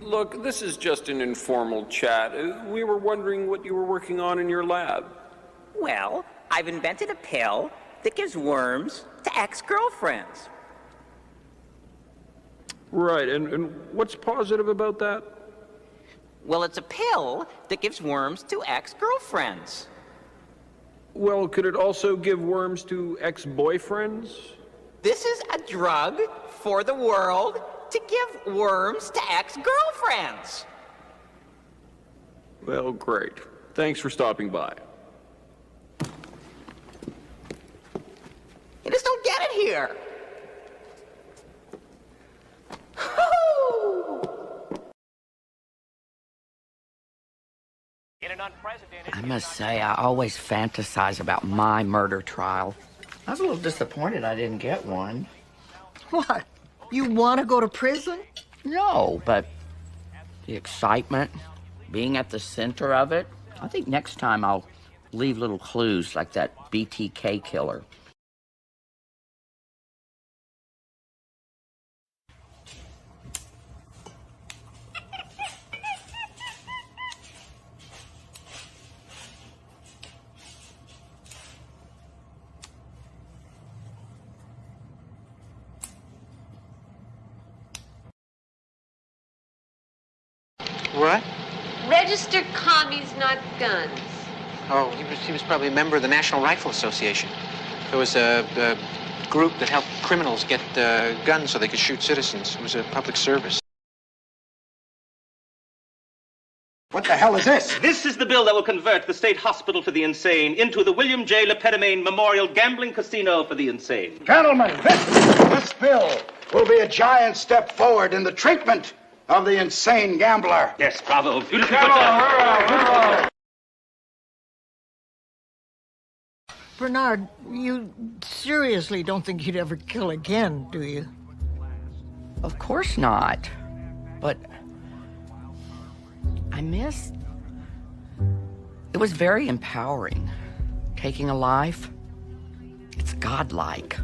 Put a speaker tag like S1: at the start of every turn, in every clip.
S1: Look, this is just an informal chat. We were wondering what you were working on in your lab.
S2: Well, I've invented a pill that gives worms to ex-girlfriends.
S1: Right, and what's positive about that?
S2: Well, it's a pill that gives worms to ex-girlfriends.
S1: Well, could it also give worms to ex-boyfriends?
S2: This is a drug for the world to give worms to ex-girlfriends.
S1: Well, great. Thanks for stopping by.
S2: You just don't get it here.
S3: I must say, I always fantasize about my murder trial. I was a little disappointed I didn't get one.
S4: What? You want to go to prison?
S3: No, but the excitement, being at the center of it, I think next time I'll leave little clues like that BTK killer.
S5: What?
S6: Registered commies, not guns.
S5: Oh, he was probably a member of the National Rifle Association. There was a group that helped criminals get guns so they could shoot citizens. It was a public service.
S7: What the hell is this?
S8: This is the bill that will convert the State Hospital for the Insane into the William J. LePetomane Memorial Gambling Casino for the Insane.
S7: Gentlemen, this bill will be a giant step forward in the treatment of the insane gambler.
S8: Yes, bravo. Beautifully put down.
S4: Bernard, you seriously don't think you'd ever kill again, do you?
S3: Of course not. But I miss... It was very empowering. Taking a life, it's godlike.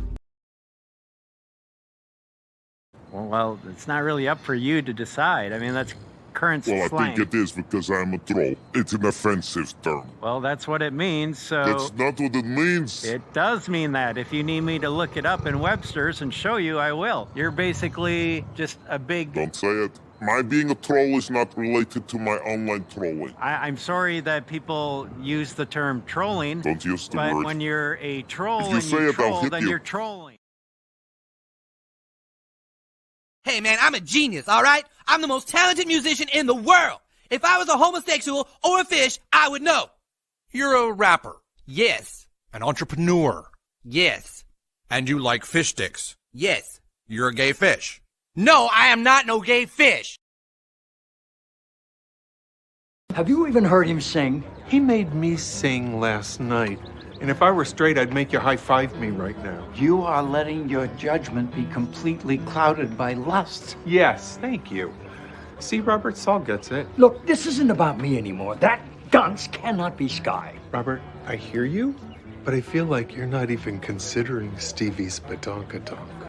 S9: Well, it's not really up for you to decide. I mean, that's current slang.
S10: Well, I think it is because I'm a troll. It's an offensive term.
S9: Well, that's what it means, so...
S10: That's not what it means.
S9: It does mean that. If you need me to look it up in Webster's and show you, I will. You're basically just a big...
S10: Don't say it. My being a troll is not related to my online trolling.
S9: I'm sorry that people use the term trolling.
S10: Don't use the
S9: but
S10: word.
S9: When you're a troll
S10: if you
S9: and
S10: say
S9: you
S10: it, I'll
S9: troll,
S10: hit
S9: then
S10: you.
S9: you're trolling.
S11: Hey, man, I'm a genius, all right? I'm the most talented musician in the world. If I was a homosexual or a fish, I would know.
S12: You're a rapper.
S11: Yes.
S12: An entrepreneur.
S11: Yes.
S12: And you like fish sticks.
S11: Yes.
S12: You're a gay fish.
S11: No, I am not no gay fish.
S13: Have you even heard him sing?
S14: He made me sing last night. And if I were straight, I'd make you high-five me right now.
S13: You are letting your judgment be completely clouded by lust.
S14: Yes, thank you. See, Robert, Saul gets it.
S13: Look, this isn't about me anymore. That dunce cannot be Sky.
S14: Robert, I hear you, but I feel like you're not even considering Stevie's badonkadonk.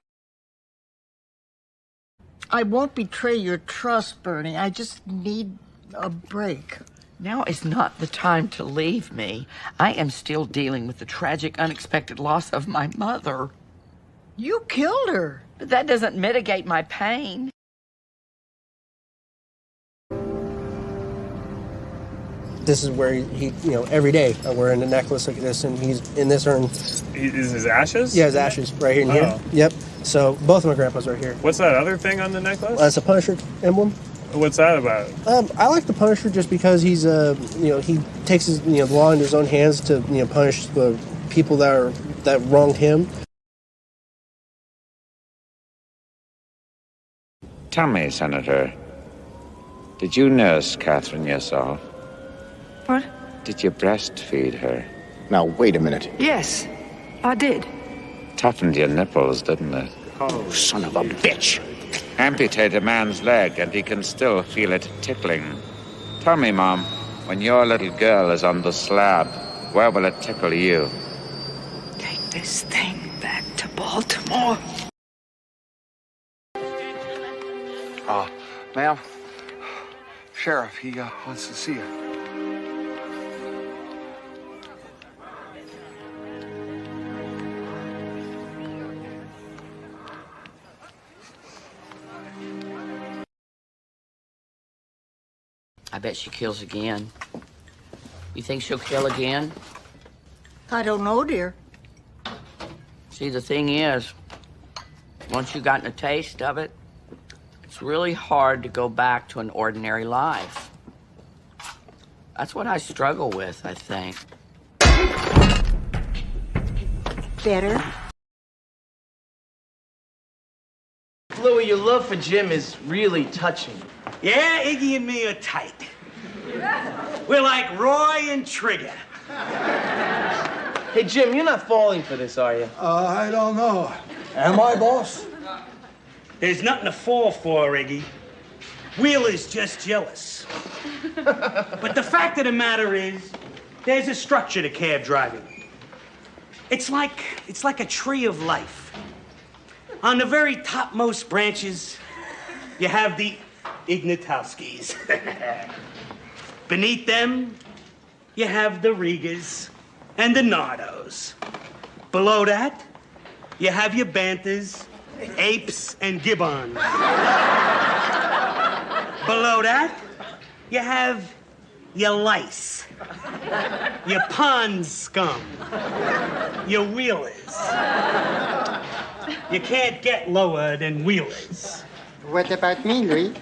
S4: I won't betray your trust, Bernie. I just need a break.
S3: Now is not the time to leave me. I am still dealing with the tragic, unexpected loss of my mother.
S4: You killed her.
S3: But that doesn't mitigate my pain.
S15: This is where he every day I'm wearing a necklace like this, and he's in this urn.
S16: Is his ashes?
S15: Yeah, his ashes right here and here. Yep. So both of my grandpas are here.
S16: What's that other thing on the necklace?
S15: It's a Punisher emblem.
S16: What's that about?
S15: I like the Punisher just because he's he takes his the law into his own hands to punish the people that wronged him.
S17: Tell me, Senator, did you nurse Catherine yourself?
S18: What?
S17: Did you breastfeed her?
S7: Now, wait a minute.
S18: Yes, I did.
S17: Toughened your nipples, didn't it?
S7: Oh, son of a bitch.
S17: Amputate a man's leg and he can still feel it tickling. Tell me, Mom, when your little girl is on the slab, where will it tickle you?
S18: Take this thing back to Baltimore.
S7: Ma'am, Sheriff, he wants to see you.
S3: I bet she kills again. You think she'll kill again?
S4: I don't know, dear.
S3: See, the thing is, once you've gotten a taste of it, it's really hard to go back to an ordinary life. That's what I struggle with, I think.
S4: Better?
S19: Louie, your love for Jim is really touching.
S20: Yeah, Iggy and me are tight. We're like Roy and Trigger.
S19: Hey, Jim, you're not falling for this, are you?
S20: I don't know. Am I, boss? There's nothing to fall for, Iggy. Wheeler's just jealous. But the fact of the matter is, there's a structure to cab driving. It's like a tree of life. On the very topmost branches, you have the Ignatowskis. Beneath them, you have the Rigas and the Nardos. Below that, you have your Banthas, Apes, and Gibbons. Below that, you have your lice, your pond scum, your wheelers. You can't get lower than wheelers.
S21: What about me, Louis?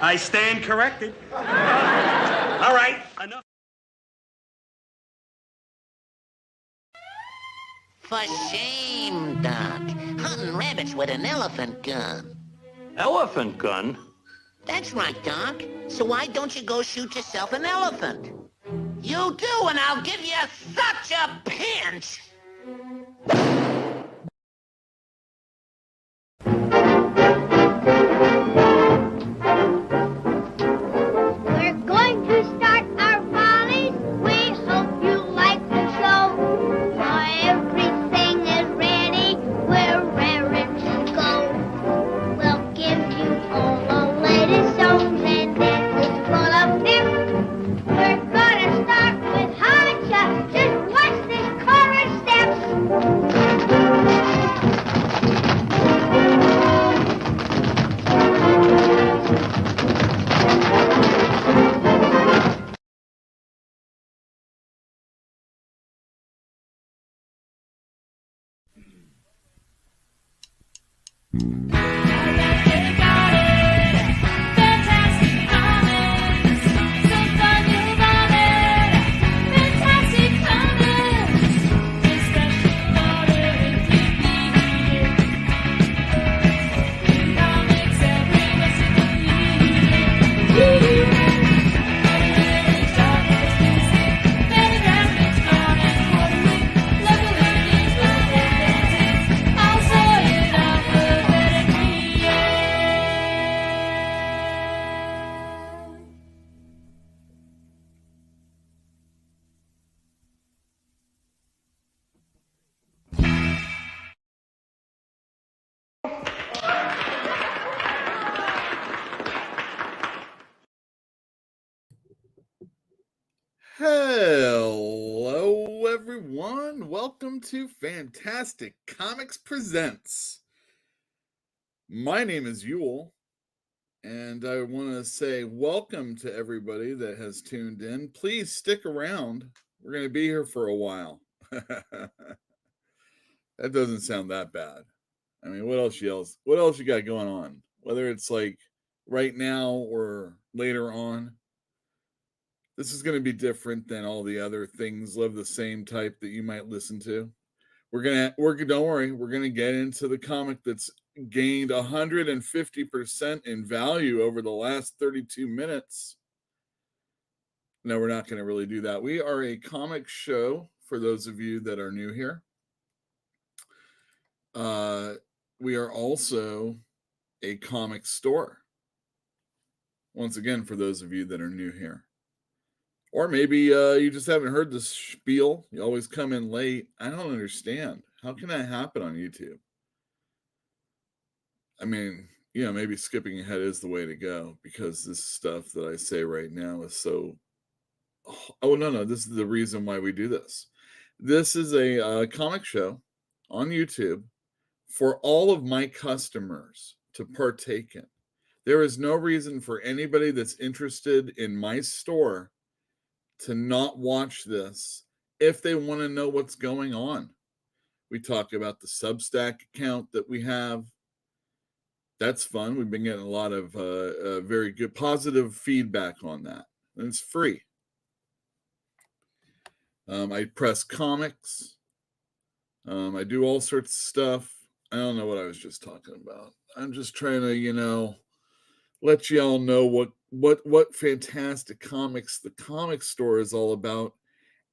S20: I stand corrected. All right, enough.
S22: For shame, Doc. Hunting rabbits with an elephant gun.
S23: Elephant gun?
S22: That's right, Doc. So why don't you go shoot yourself an elephant? You do, and I'll give you such a pinch!
S24: We're going to start our volleys. We hope you like the show. For everything is ready. We're raring to go. We'll give you all the latest songs and dances full of pep. We're gonna start with high chuck. Just watch this chorus steps.
S25: Hello, everyone. Welcome
S1: welcome to Fantastic Comics Presents. My name is Yule, and I want to say welcome to everybody that has tuned in. Please stick around. We're going to be here for a while. That doesn't sound that bad. I mean, what else you got going on? Whether it's like right now or later on. This is going to be different than all the other things of the same type that you might listen to. Don't worry, we're going to get into the comic that's gained 150% in value over the last 32 minutes. No, we're not going to really do that. We are a comic show for those of you that are new here. We are also a comic store. Once again, for those of you that are new here. Or maybe you just haven't heard the spiel. You always come in late. I don't understand. How can that happen on YouTube? I mean, maybe skipping ahead is the way to go because this stuff that I say right now is so... Oh, no. This is the reason why we do this. This is a comic show on YouTube for all of my customers to partake in. There is no reason for anybody that's interested in my store to not watch this if they want to know what's going on. We talk about the Substack account that we have. That's fun. We've been getting a lot of very good positive feedback on that. And it's free. I press comics. I do all sorts of stuff. I don't know what I was just talking about. I'm just trying to, let y'all know what Fantastic Comics, the comic store, is all about.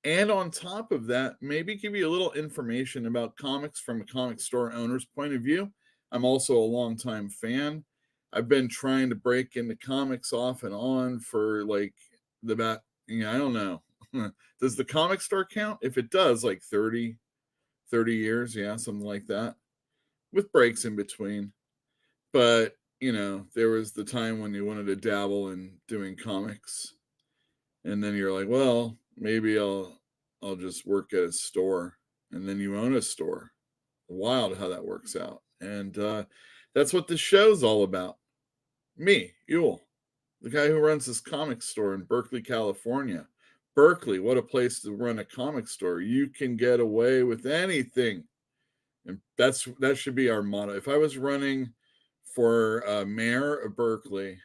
S1: And on top of that, maybe give you a little information about comics from a comic store owner's point of view. I'm also a longtime fan. I've been trying to break into comics off and on for I don't know. Does the comic store count? If it does, like 30 years, yeah, something like that, with breaks in between. But there was the time when you wanted to dabble in doing comics, and then you're like, well, maybe I'll just work at a store, and then you own a store. Wild how that works out. And that's what this show's all about. Me, Yule, the guy who runs this comic store in Berkeley, California. Berkeley, what a place to run a comic store. You can get away with anything. And that should be our motto. If I was running for mayor of Berkeley,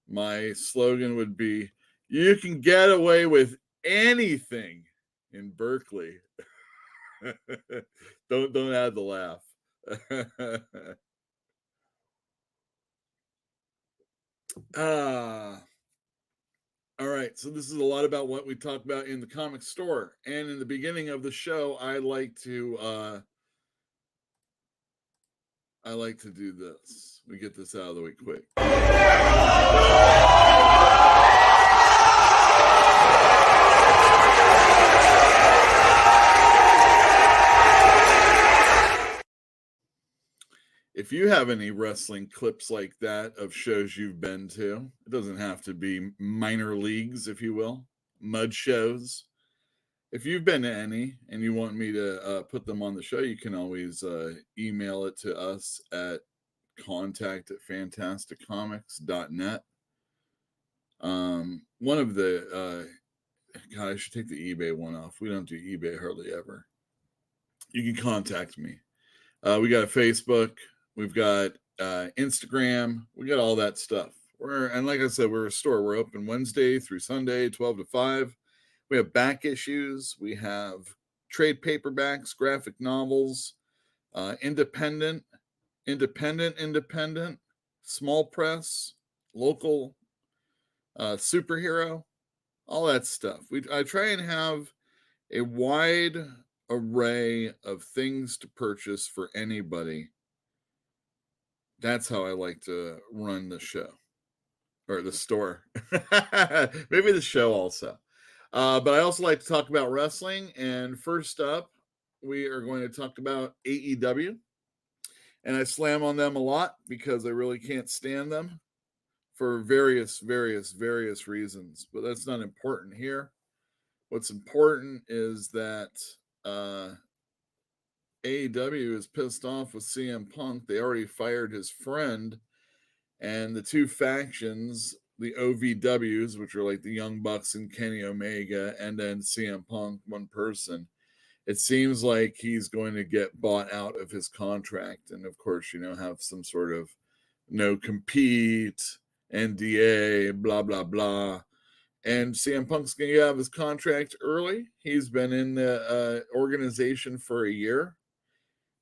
S1: my slogan would be, you can get away with anything in Berkeley. Don't add the laugh. All right, so this is a lot about what we talked about in the comic store. And in the beginning of the show, I like to do this. We get this out of the way quick. If you have any wrestling clips like that of shows you've been to, it doesn't have to be minor leagues, if you will, mud shows. If you've been to any and you want me to put them on the show, you can always email it to us at contact@fantasticcomics.net. One of the, God, I should take the eBay one off. We don't do eBay hardly ever. You can contact me. We got a Facebook. We've got Instagram. We got all that stuff. And like I said, we're a store. We're open Wednesday through Sunday, 12 to 5. We have back issues. We have trade paperbacks, graphic novels, independent, small press, local, superhero, all that stuff. I try and have a wide array of things to purchase for anybody. That's how I like to run the show, or the store. Maybe the show also. But I also like to talk about wrestling. And first up, we are going to talk about AEW. And I slam on them a lot because I really can't stand them for various reasons. But that's not important here. What's important is that AEW is pissed off with CM Punk. They already fired his friend, and the two factions, the OVWs, which are like the Young Bucks and Kenny Omega, and then CM Punk, one person. It seems like he's going to get bought out of his contract, and of course, have some sort of no compete, NDA, blah blah blah. And CM Punk's going to get out of his contract early. He's been in the organization for a year.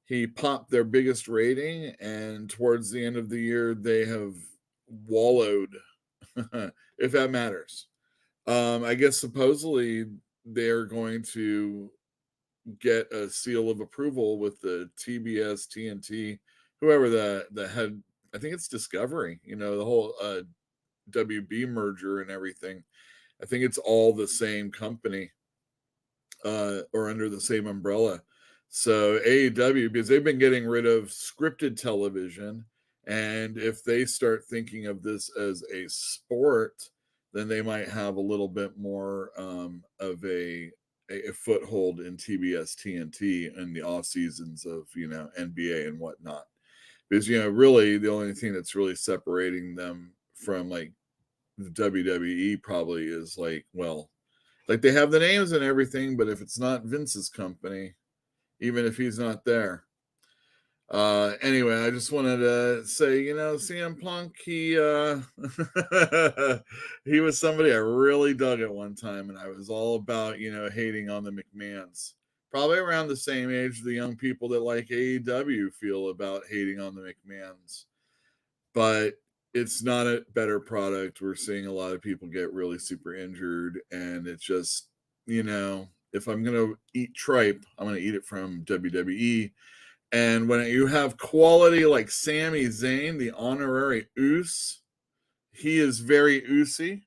S1: He popped their biggest rating, and towards the end of the year, they have wallowed, if that matters. I guess supposedly they're going to get a seal of approval with the TBS, TNT, whoever the head, I think it's Discovery, the whole WB merger and everything. I think it's all the same company or under the same umbrella. So AEW, because they've been getting rid of scripted television, and if they start thinking of this as a sport, then they might have a little bit more of a foothold in TBS, TNT in the off seasons of NBA and whatnot. Because really the only thing that's really separating them from like the WWE probably is like they have the names and everything, but if it's not Vince's company, even if he's not there. Anyway, I just wanted to say, CM Punk, he he was somebody I really dug at one time, and I was all about, hating on the McMahons. Probably around the same age the young people that like AEW feel about hating on the McMahons. But it's not a better product. We're seeing a lot of people get really super injured, and it's just, if I'm going to eat tripe, I'm going to eat it from WWE. And when you have quality like Sami Zayn, the honorary Oos, he is very oosy.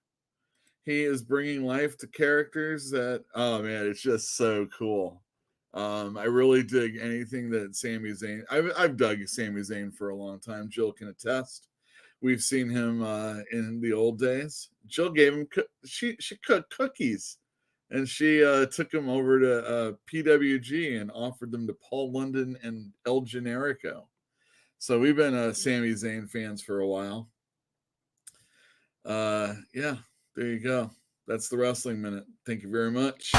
S1: He is bringing life to characters that, oh man, it's just so cool. I really dig anything that Sami Zayn. I've dug Sami Zayn for a long time. Jill can attest. We've seen him in the old days. Jill gave him she cooked cookies, and she took him over to PWG and offered them to Paul London and El Generico. So we've been Sami Zayn fans for a while. Yeah, there you go. That's the Wrestling Minute. Thank you very much.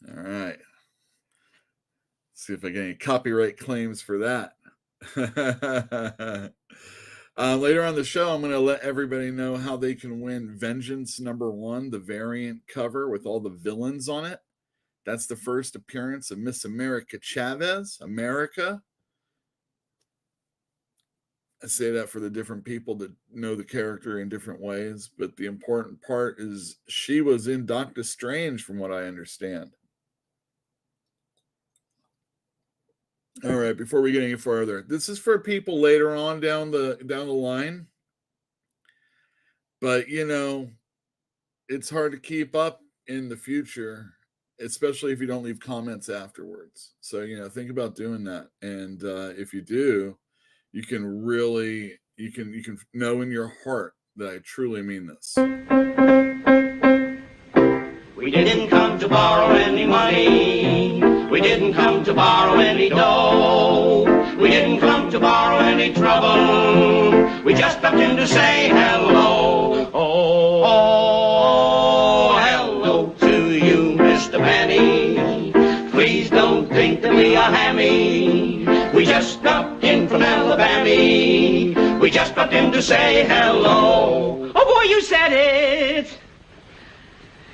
S1: All right. See if I get any copyright claims for that. Later on the show, I'm going to let everybody know how they can win Vengeance #1, the variant cover with all the villains on it. That's the first appearance of Miss America Chavez. America. I say that for the different people that know the character in different ways, but the important part is she was in Doctor Strange, from what I understand. All right, before we get any further, this is for people later on down the line. But it's hard to keep up in the future, especially if you don't leave comments afterwards. So think about doing that. And if you do, you can really you can know in your heart that I truly mean this.
S2: We didn't come to borrow any money. We didn't come to borrow any dough. We didn't come to borrow any trouble. We just stopped in to say hello. Oh, hello to you, Mr. Benny. Please don't think that we are hammy. We just stopped in from Alabama. We just stopped in to say hello. Oh boy, you said it.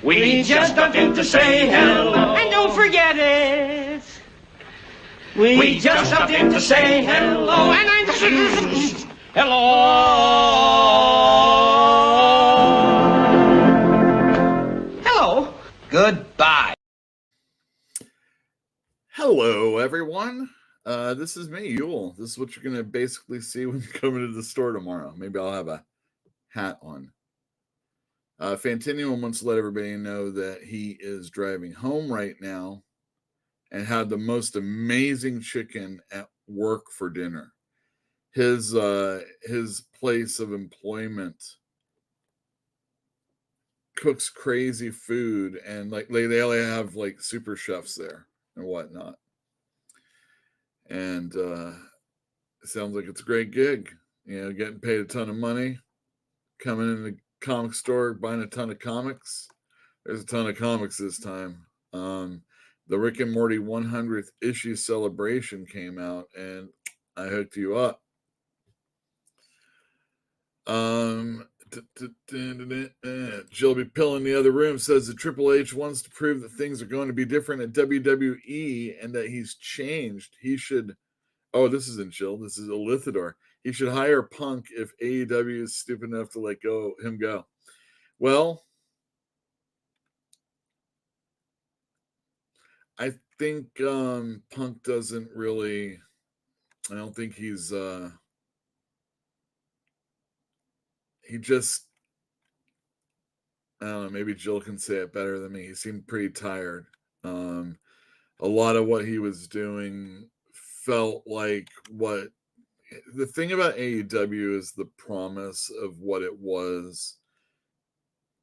S2: We just stopped in to say hello. And don't forget it. We just stopped in to say hello. And I'm hello. Hello. Goodbye.
S1: Hello, everyone. This is me, Yule. This is what you're going to basically see when you come into the store tomorrow. Maybe I'll have a hat on. Fantinium wants to let everybody know that he is driving home right now and had the most amazing chicken at work for dinner. His place of employment cooks crazy food, and like they only have like super chefs there and whatnot. And it sounds like it's a great gig. Getting paid a ton of money, coming in the comic store, buying a ton of comics. There's a ton of comics this time. The Rick and Morty 100th issue celebration came out, and I hooked you up. Jilby Pill in the other room says that Triple H wants to prove that things are going to be different at WWE and that he's changed. He should. Oh, this isn't Jill. This is Elithidor. He should hire Punk if AEW is stupid enough to let him go. Well, I think Punk doesn't really. I don't think he's. He just. I don't know. Maybe Jill can say it better than me. He seemed pretty tired. A lot of what he was doing felt like what. The thing about AEW is the promise of what it was.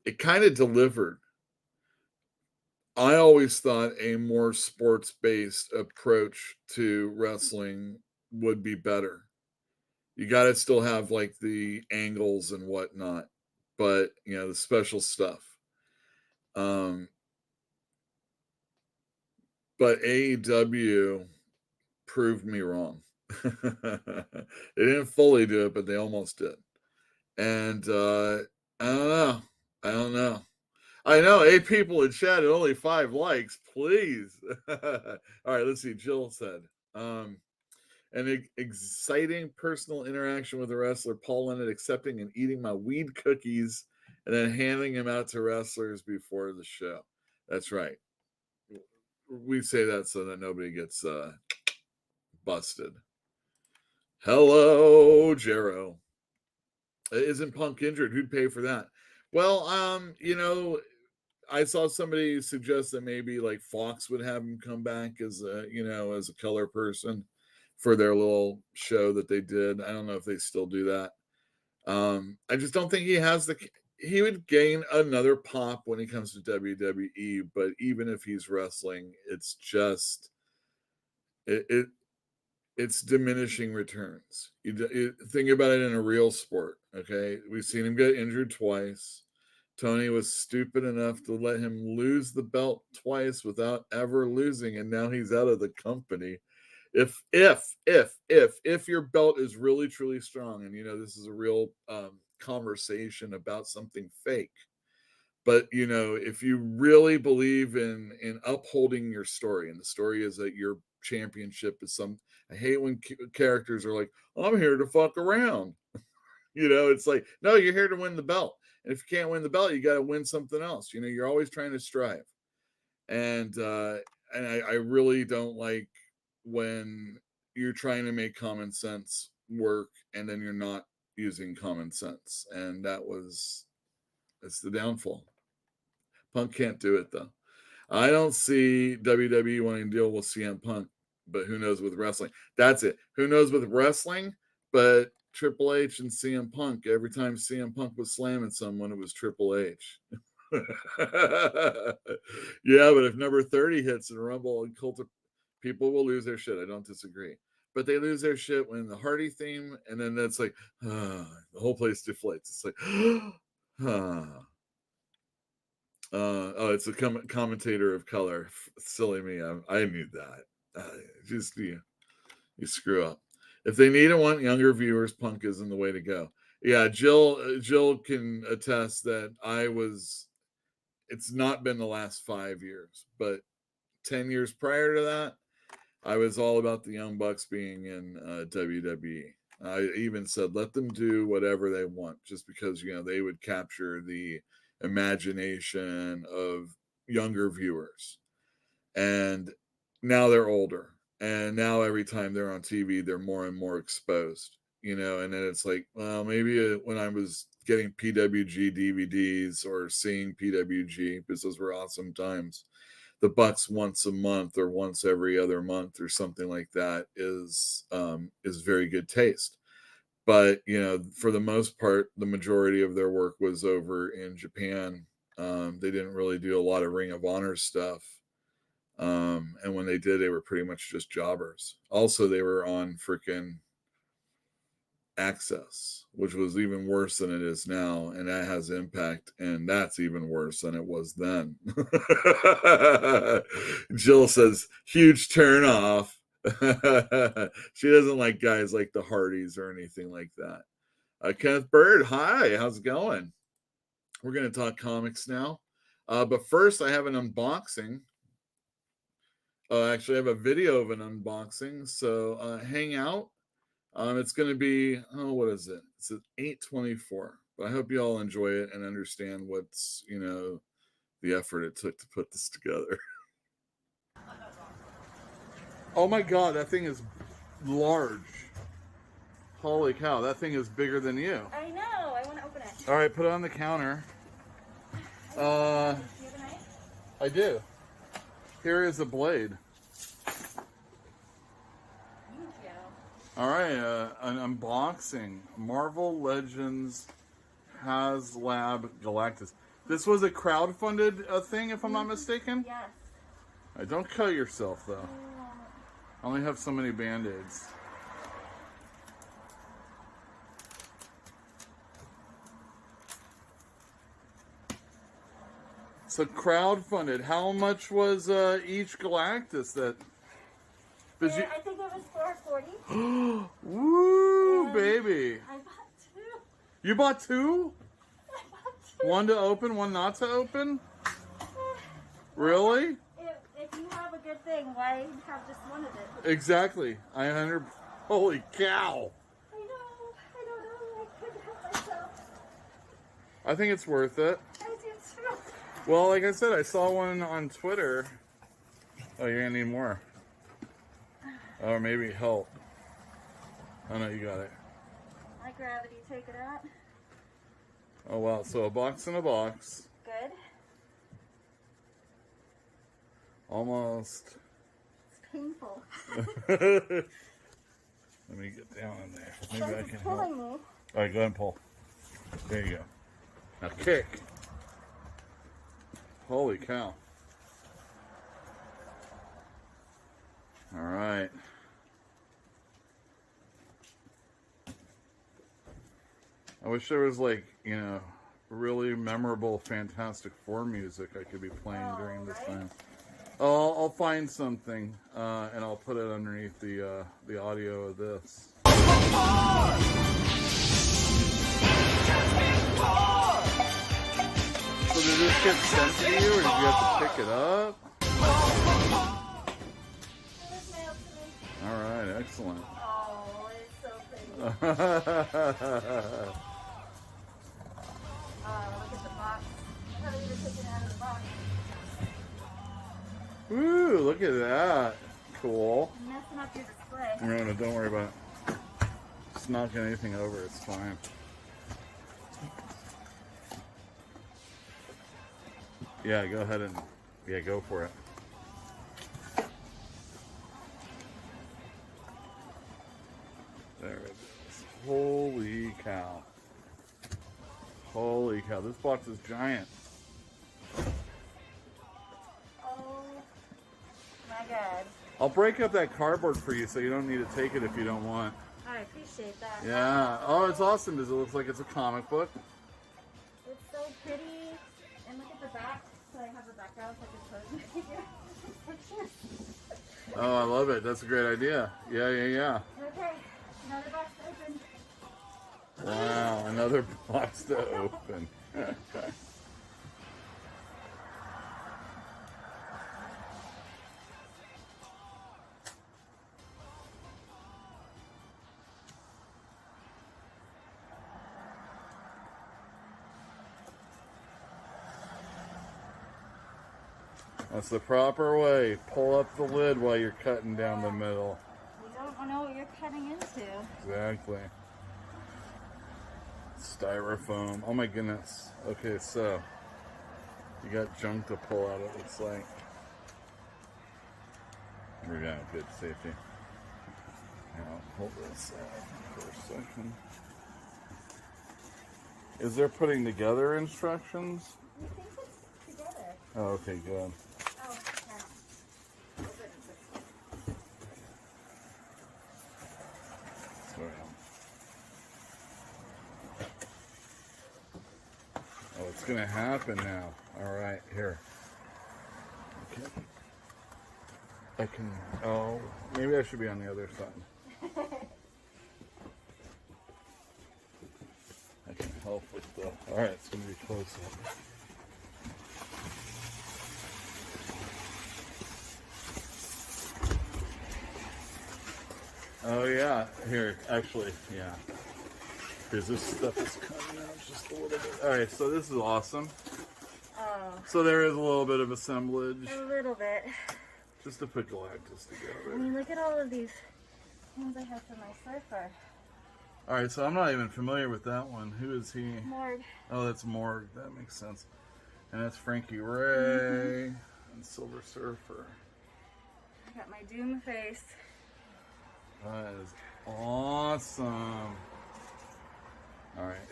S1: It kind of delivered. I always thought a more sports-based approach to wrestling would be better. You got to still have like the angles and whatnot, but the special stuff. But AEW proved me wrong. They didn't fully do it, but they almost did. And I don't know. I know 8 people in chat and only 5 likes. Please. All right, let's see. Jill said, an exciting personal interaction with a wrestler, Paul Leonard accepting and eating my weed cookies and then handing them out to wrestlers before the show. That's right. We say that so that nobody gets busted. Hello, Jero. Isn't Punk injured? Who'd pay for that? Well, I saw somebody suggest that maybe like Fox would have him come back as a color person for their little show that they did. I don't know if they still do that. I just don't think he would gain another pop when he comes to WWE, but even if he's wrestling, it's just it's diminishing returns. You think about it in a real sport, okay? We've seen him get injured twice. Tony was stupid enough to let him lose the belt twice without ever losing, and now he's out of the company. If your belt is really truly strong, and this is a real conversation about something fake, but if you really believe in upholding your story, and the story is that your championship is I hate when characters are like, I'm here to fuck around. It's like, no, you're here to win the belt. And if you can't win the belt, you got to win something else. You're always trying to strive. And I really don't like when you're trying to make common sense work and then you're not using common sense. And that's the downfall. Punk can't do it though. I don't see WWE wanting to deal with CM Punk, but who knows with wrestling? That's it. Who knows with wrestling? But Triple H and CM Punk, every time CM Punk was slamming someone, it was Triple H. Yeah, but if number 30 hits in a Rumble and Cult, people will lose their shit. I don't disagree. But they lose their shit when the Hardy theme, and then that's like, the whole place deflates. It's like, it's a commentator of color. Silly me. I knew that. Just you screw up. If they need and want younger viewers, Punk isn't the way to go. Yeah, Jill can attest that it's not been the last 5 years, but 10 years prior to that, I was all about the Young Bucks being in WWE. I even said, let them do whatever they want, just because, they would capture the imagination of younger viewers. And now they're older. And now every time they're on TV, they're more and more exposed, and then it's like, well, maybe when I was getting PWG DVDs or seeing PWG, because those were awesome times, the Bucks once a month or once every other month or something like that is very good taste. But, for the most part, the majority of their work was over in Japan, They didn't really do a lot of Ring of Honor stuff. And when they did, they were pretty much just jobbers. Also, they were on freaking Access, which was even worse than it is now, and that has impact, and that's even worse than it was then. Jill says, huge turn off. She doesn't like guys like the Hardys or anything like that. Kenneth Bird, hi, how's it going? We're going to talk comics now. But first, I have an unboxing. Actually, I have a video of an unboxing, so hang out. It's going to be, what is it? It's at 8:24. But I hope you all enjoy it and understand what's, the effort it took to put this together. Oh my God, that thing is large. Holy cow, that thing is bigger than you.
S5: I know, I want to open it.
S1: All right, put it on the counter.
S5: Do you have a knife?
S1: I do. Here is a blade. All right, an unboxing. Marvel Legends HasLab Galactus. This was a crowdfunded thing, if I'm not mistaken?
S5: Yes.
S1: All right, don't cut yourself, though. I only have so many Band-Aids. So crowdfunded. How much was each Galactus that...
S5: I think it was $4.40.
S1: Woo,
S5: And
S1: baby.
S5: I bought two.
S1: You bought two?
S5: I bought two.
S1: One to open, one not to open? Really?
S5: If you have a good thing, why have just one of it?
S1: Exactly. Holy cow.
S5: I know. I don't know. I couldn't help myself.
S1: I think it's worth it.
S5: I do too.
S1: Well, like I said, I saw one on Twitter. Oh, you're going to need more. Or maybe help. Oh, no, you got it.
S5: My gravity, take it out.
S1: Oh, wow. So a box in a box.
S5: Good.
S1: Almost.
S5: It's painful.
S1: Let me get down in there. Maybe I can help.
S5: Pulling me.
S1: All right, go ahead and pull. There you go. Now kick. Holy cow. All right. I wish there was really memorable Fantastic Four music I could be playing during this time. Oh, I'll find something and I'll put it underneath the audio of this. So did this get sent to you, or did you have to pick it up? All right, excellent.
S5: Oh, it's so pretty. Look at the box. I haven't even taken it out of the box.
S1: Ooh, look at that. Cool.
S5: I'm messing up your display.
S1: No, don't worry about it. Just knocking anything over, it's fine. Yeah, go ahead and go for it. There it is. Holy cow. Holy cow, this box is giant.
S5: Oh my God.
S1: I'll break up that cardboard for you so you don't need to take it if you don't want.
S5: I appreciate that.
S1: Yeah. Oh, it's awesome because it looks like it's a comic book.
S5: It's so pretty. And look at the back. So I have a background so I can pose pictures.
S1: Oh, I love it. That's a great idea. Yeah.
S5: Okay. Another box to open.
S1: Wow, another box to open. That's the proper way. Pull up the lid while you're cutting down the middle.
S5: You don't know what you're cutting into.
S1: Exactly. Styrofoam. Oh my goodness. Okay, so you got junk to pull out, it looks like. There we go. Good safety. Now, hold this for a second. Is there putting together instructions?
S5: I think it's
S1: Oh, okay, good.
S5: Oh, yeah.
S1: Sorry. Oh, it's gonna happen now. All right, here. Okay. I can. Oh, maybe I should be on the other side. I can help with the. All right, it's gonna be close up. Oh yeah, here actually, yeah. Here's this stuff is coming out just a little bit. All right, so this is awesome.
S5: Oh.
S1: So there is a little bit of assemblage,
S5: A little bit.
S1: just to put Galactus
S5: I
S1: together.
S5: mean, look at all of these ones I have for my surfer.
S1: All right, so I'm not even familiar with that one. Who is he?
S5: Morg.
S1: Oh, that's Morg. That makes sense. And that's Frankie Ray and Silver Surfer.
S5: I got my Doom face.
S1: That is awesome. All right.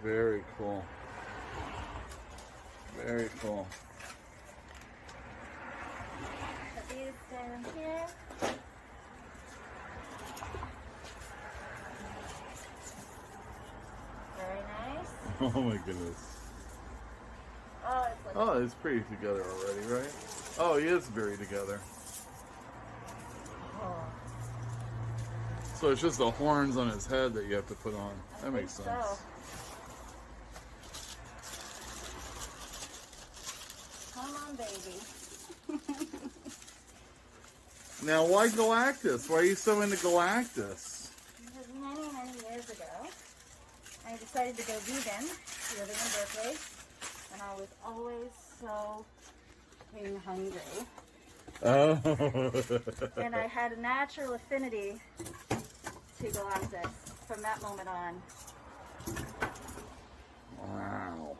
S1: Very cool. Very cool.
S5: Put these down here. Very nice.
S1: Oh my goodness.
S5: Oh, it's like
S1: Oh, it's pretty together already, right? Oh, he is very together.
S5: oh,
S1: So it's just the horns on his head that you have to put on. That makes sense.
S5: so. Come on, baby.
S1: Now, why Galactus? Why are you so into Galactus?
S5: Because many years ago, I decided to go vegan, living in Berkeley, and I was always so fucking hungry.
S1: Oh.
S5: And I had a natural affinity to Galactus from that moment on.
S1: Wow.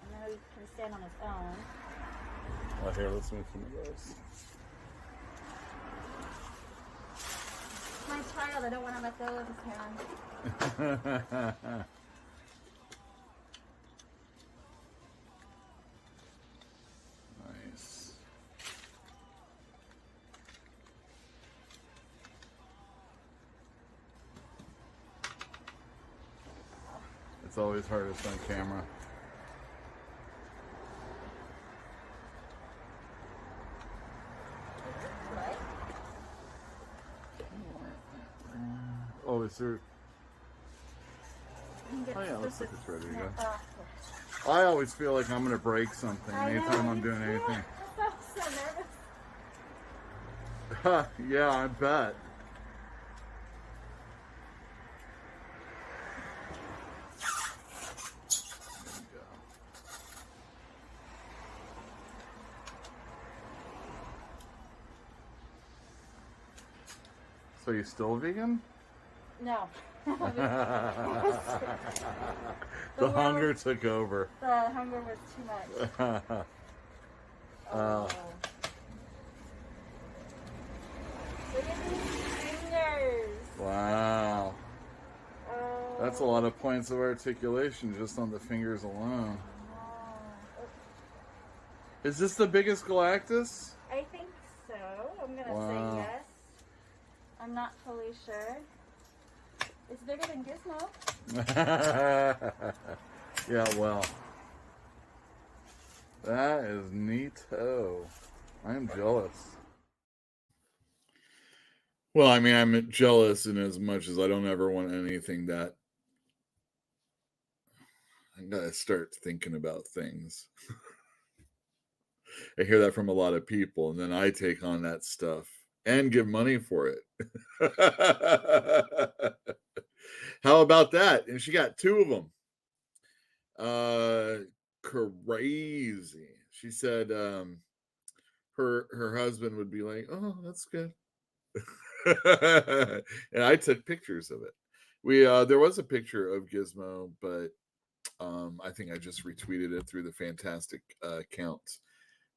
S5: And then he can stand on his own.
S1: Well, here, let's move some of those.
S5: My child, I don't want to let go of his hand.
S1: Nice. It's always hardest on camera. Oh, is there? Oh yeah, looks like it's ready to go. I always feel like I'm gonna break something anytime I'm doing anything.
S5: I'm so nervous.
S1: Yeah, I bet. So you still vegan?
S5: No.
S1: The hunger took over.
S5: The hunger was too much.
S1: Oh.
S5: Look at these fingers.
S1: Wow.
S5: Oh.
S1: That's a lot of points of articulation just on the fingers alone. Is this the biggest Galactus?
S5: I think so. I'm gonna
S1: Wow.
S5: say yes. I'm not fully sure. It's bigger than Gizmo.
S1: Yeah, well. That is neato. I'm jealous. Well, I mean, I'm jealous in as much as I don't ever want anything that I gotta start thinking about things. I hear that from a lot of people, and then I take on that stuff and give money for it. How about that? And she got 2 of them. Crazy. She said her husband would be like, "Oh, that's good." And I took pictures of it. We there was a picture of Gizmo, but I think I just retweeted it through the Fantastic account,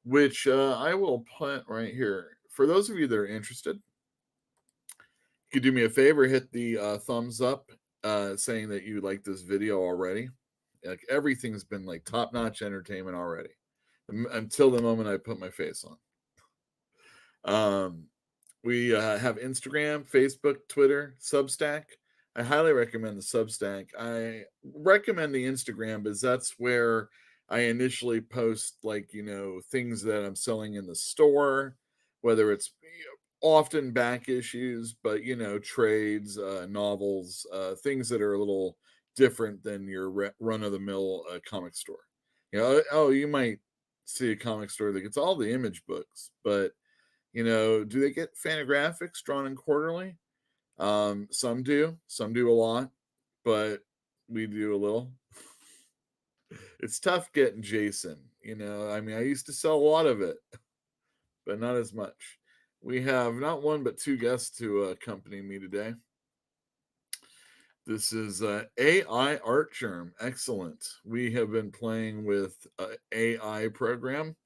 S1: which I will put right here. For those of you that are interested, you could do me a favor, hit the thumbs up, saying that you like this video already. Like everything's been like top-notch entertainment already, until the moment I put my face on. We have Instagram, Facebook, Twitter, Substack. I highly recommend the Substack. I recommend the Instagram because that's where I initially post, like, things that I'm selling in the store, whether it's often back issues, but trades, novels, things that are a little different than your run-of-the-mill comic store. You might see a comic store that gets all the Image books, but do they get Fantagraphics drawn in quarterly? Some do a lot, but we do a little. It's tough getting Jason, I used to sell a lot of it, but not as much. We have not one but two guests to accompany me today. This is AI Art Germ. Excellent. We have been playing with AI program.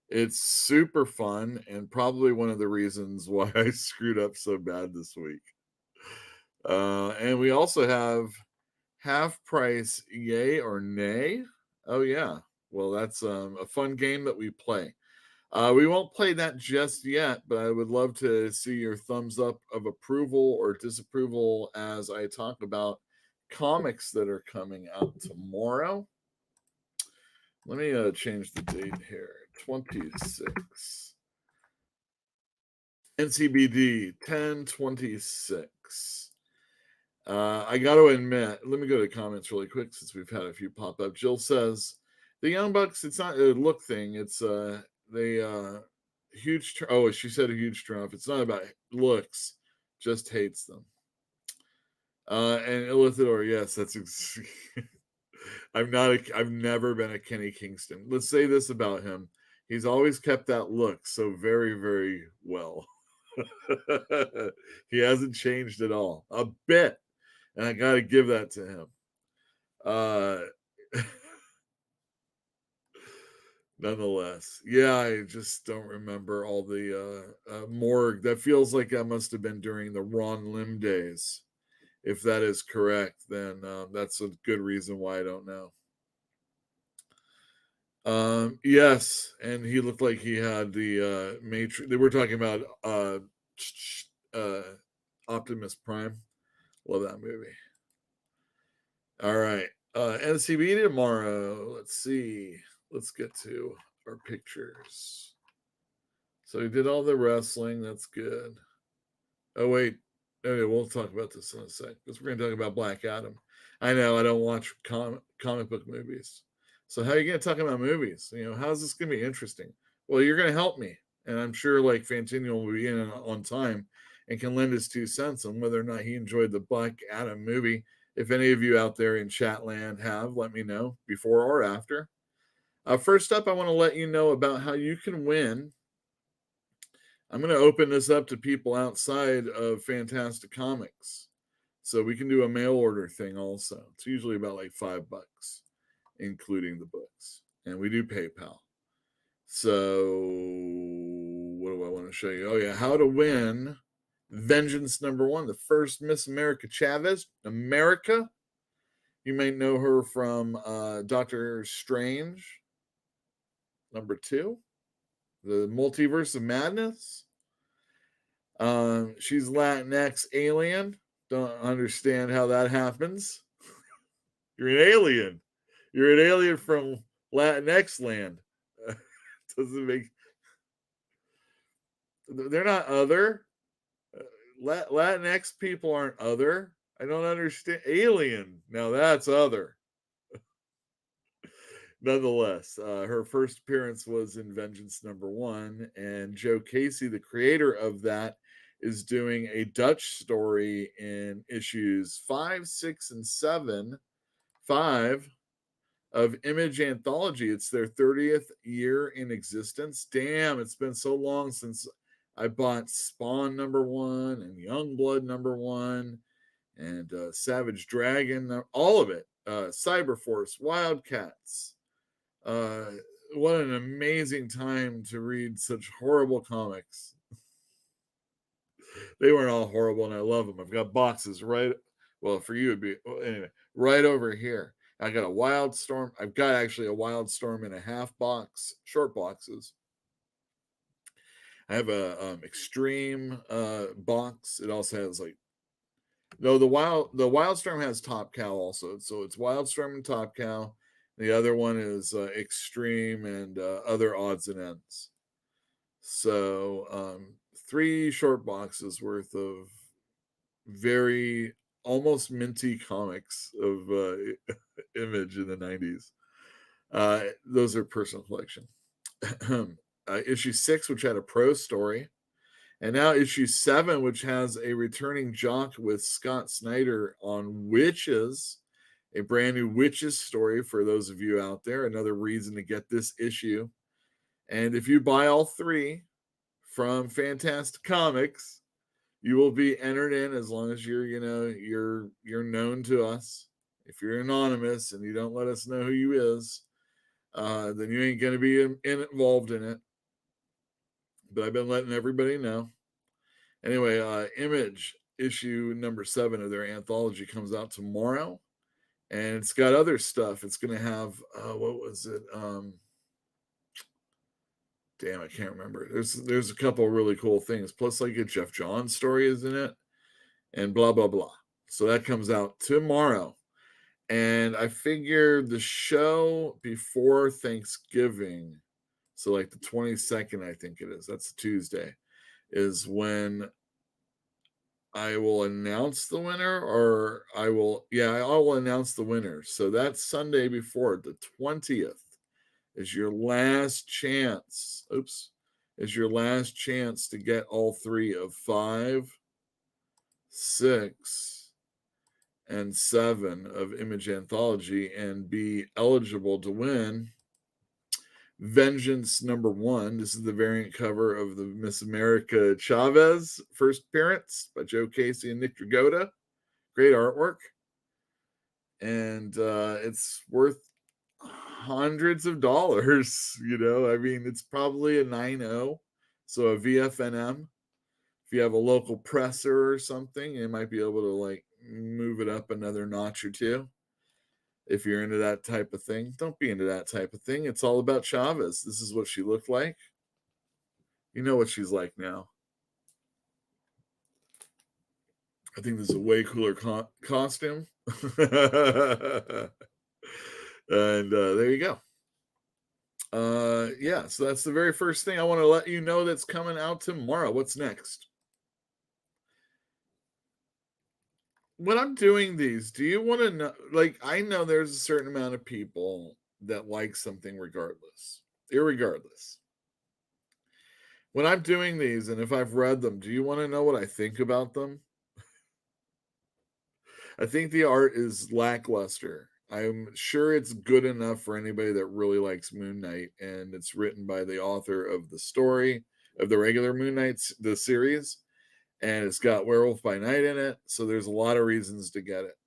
S1: It's super fun and probably one of the reasons why I screwed up so bad this week. And we also have Half Price Yay or Nay. Oh, yeah. Well, that's a fun game that we play. We won't play that just yet, but I would love to see your thumbs up of approval or disapproval as I talk about comics that are coming out tomorrow. Let me change the date here. 26. NCBD 10/26. I got to admit, let me go to comments really quick since we've had a few pop up. Jill says, the Young Bucks, it's not a look thing. It's huge. She said a huge turnoff. It's not about looks, just hates them. And Illithidor, yes, that's I've never been a Kenny Kingston. Let's say this about him. He's always kept that look so very, very well. He hasn't changed at all. A bit. And I got to give that to him. Nonetheless, yeah, I just don't remember all the morgue. That feels like that must have been during the Ron Lim days. If that is correct, then that's a good reason why I don't know. Yes, and he looked like he had the Matrix. They were talking about Optimus Prime. Love that movie. All right, NCB tomorrow. Let's see. Let's get to our pictures. So he did all the wrestling. That's good. Oh wait. Okay, we'll talk about this in a sec because we're going to talk about Black Adam. I know I don't watch comic book movies. So how are you going to talk about movies? How's this going to be interesting? Well, you're going to help me. And I'm sure like Fantino will be in on time and can lend his 2 cents on whether or not he enjoyed the Black Adam movie. If any of you out there in chat land have, let me know before or after. First up, I want to let you know about how you can win. I'm going to open this up to people outside of Fantastic Comics. So we can do a mail order thing also. It's usually about like $5, including the books. And we do PayPal. So what do I want to show you? Oh, yeah. How to win Vengeance #1, the first Miss America Chavez. America. You may know her from Doctor Strange #2. The Multiverse of Madness. She's Latinx alien. Don't understand how that happens. You're an alien. You're an alien from Latinx land. Doesn't make. They're not other. Latinx people aren't other. I don't understand. Alien. Now that's other. Nonetheless, her first appearance was in Vengeance #1, and Joe Casey, the creator of that, is doing a Dutch story in issues 5, 6, and 7. 5 of Image Anthology. It's their 30th year in existence. Damn, it's been so long since I bought Spawn #1 and Youngblood #1 and Savage Dragon, all of it. Cyberforce, Wildcats. What an amazing time to read such horrible comics. They weren't all horrible, and I love them. I've got boxes right. Well, for you it'd be anyway right over here. I got a Wildstorm. I've got actually a Wildstorm in a half box, short boxes. I have a extreme box. It also has like no the Wildstorm has Top Cow also. So it's Wildstorm and Top Cow. The other one is extreme and other odds and ends. So 3 short boxes worth of very almost minty comics of Image in the 90s. Those are personal collection. Issue 6, which had a prose story, and now issue 7, which has a returning jock with Scott Snyder on Witches, a brand new Witches story for those of you out there. Another reason to get this issue. And if you buy all 3 from Fantastic Comics, you will be entered in as long as you're known to us. If you're anonymous and you don't let us know who you is, then you ain't going to be involved in it. But I've been letting everybody know. Anyway, Image issue number 7 of their anthology comes out tomorrow, and it's got other stuff. It's going to have what was it? Damn, I can't remember. There's a couple of really cool things. Plus, like a Jeff Johns story is in it, and blah blah blah. So that comes out tomorrow. And I figure the show before Thanksgiving, so like the 22nd, I think it is, that's a Tuesday, is when I will announce the winner, or I will announce the winner. So that's Sunday before, the 20th, is your last chance. Is your last chance to get all 3 of 5, 6, and 7 of Image Anthology and be eligible to win Vengeance number 1. This is the variant cover of the Miss America Chavez first appearance by Joe Casey and Nick Dragotta. Great artwork. And it's worth hundreds of dollars, I mean, it's probably a 9.0, so a VFNM. If you have a local presser or something, you might be able to like move it up another notch or 2. If you're into that type of thing, don't be into that type of thing. It's all about Chavez. This is what she looked like. You know what she's like now. I think this is a way cooler costume. And there you go. So that's the very first thing I want to let you know that's coming out tomorrow. What's next? When I'm doing these, do you want to know, like, I know there's a certain amount of people that like something irregardless. When I'm doing these, and if I've read them, do you want to know what I think about them? I think the art is lackluster. I'm sure it's good enough for anybody that really likes Moon Knight, and it's written by the author of the story of the regular Moon Knight, the series, and it's got Werewolf by Night in it, so there's a lot of reasons to get it.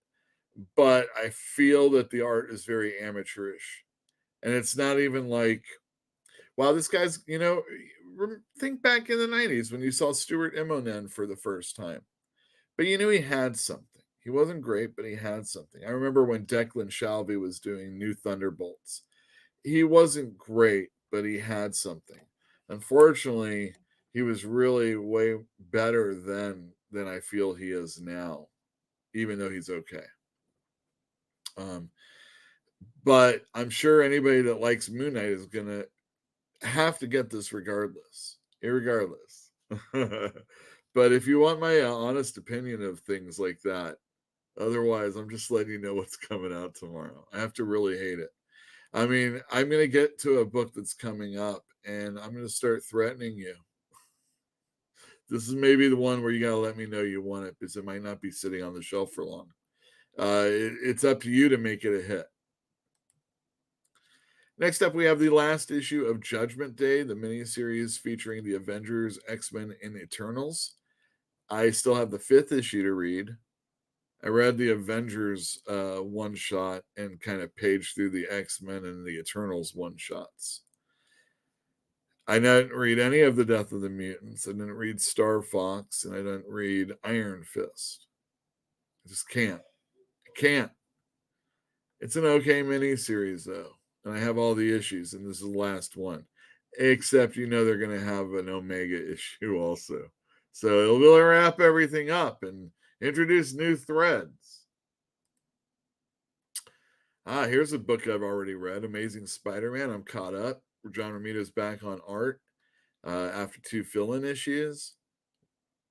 S1: But I feel that the art is very amateurish, and it's not even like, wow, this guy's, think back in the 90s when you saw Stuart Immonen for the first time, but you knew he had something. He wasn't great, but he had something. I remember when Declan Shalvey was doing New Thunderbolts. He wasn't great, but he had something. Unfortunately, he was really way better than I feel he is now, even though he's okay. But I'm sure anybody that likes Moon Knight is going to have to get this irregardless. But if you want my honest opinion of things like that, otherwise, I'm just letting you know what's coming out tomorrow. I have to really hate it. I mean, I'm going to get to a book that's coming up, and I'm going to start threatening you. This is maybe the one where you got to let me know you want it, because it might not be sitting on the shelf for long. It's up to you to make it a hit. Next up, we have the last issue of Judgment Day, the miniseries featuring the Avengers, X-Men, and Eternals. I still have the 5th issue to read. I read the Avengers one shot and kind of paged through the X-Men and the Eternals one shots. I didn't read any of the Death of the Mutants. I didn't read Star Fox, and I didn't read Iron Fist. I just can't. I can't. It's an okay miniseries, though. And I have all the issues, and this is the last one. Except, they're going to have an Omega issue also. So it'll really wrap everything up and introduce new threads. Here's a book I've already read, Amazing Spider-Man. I'm caught up. John Romita's back on art after 2 fill-in issues.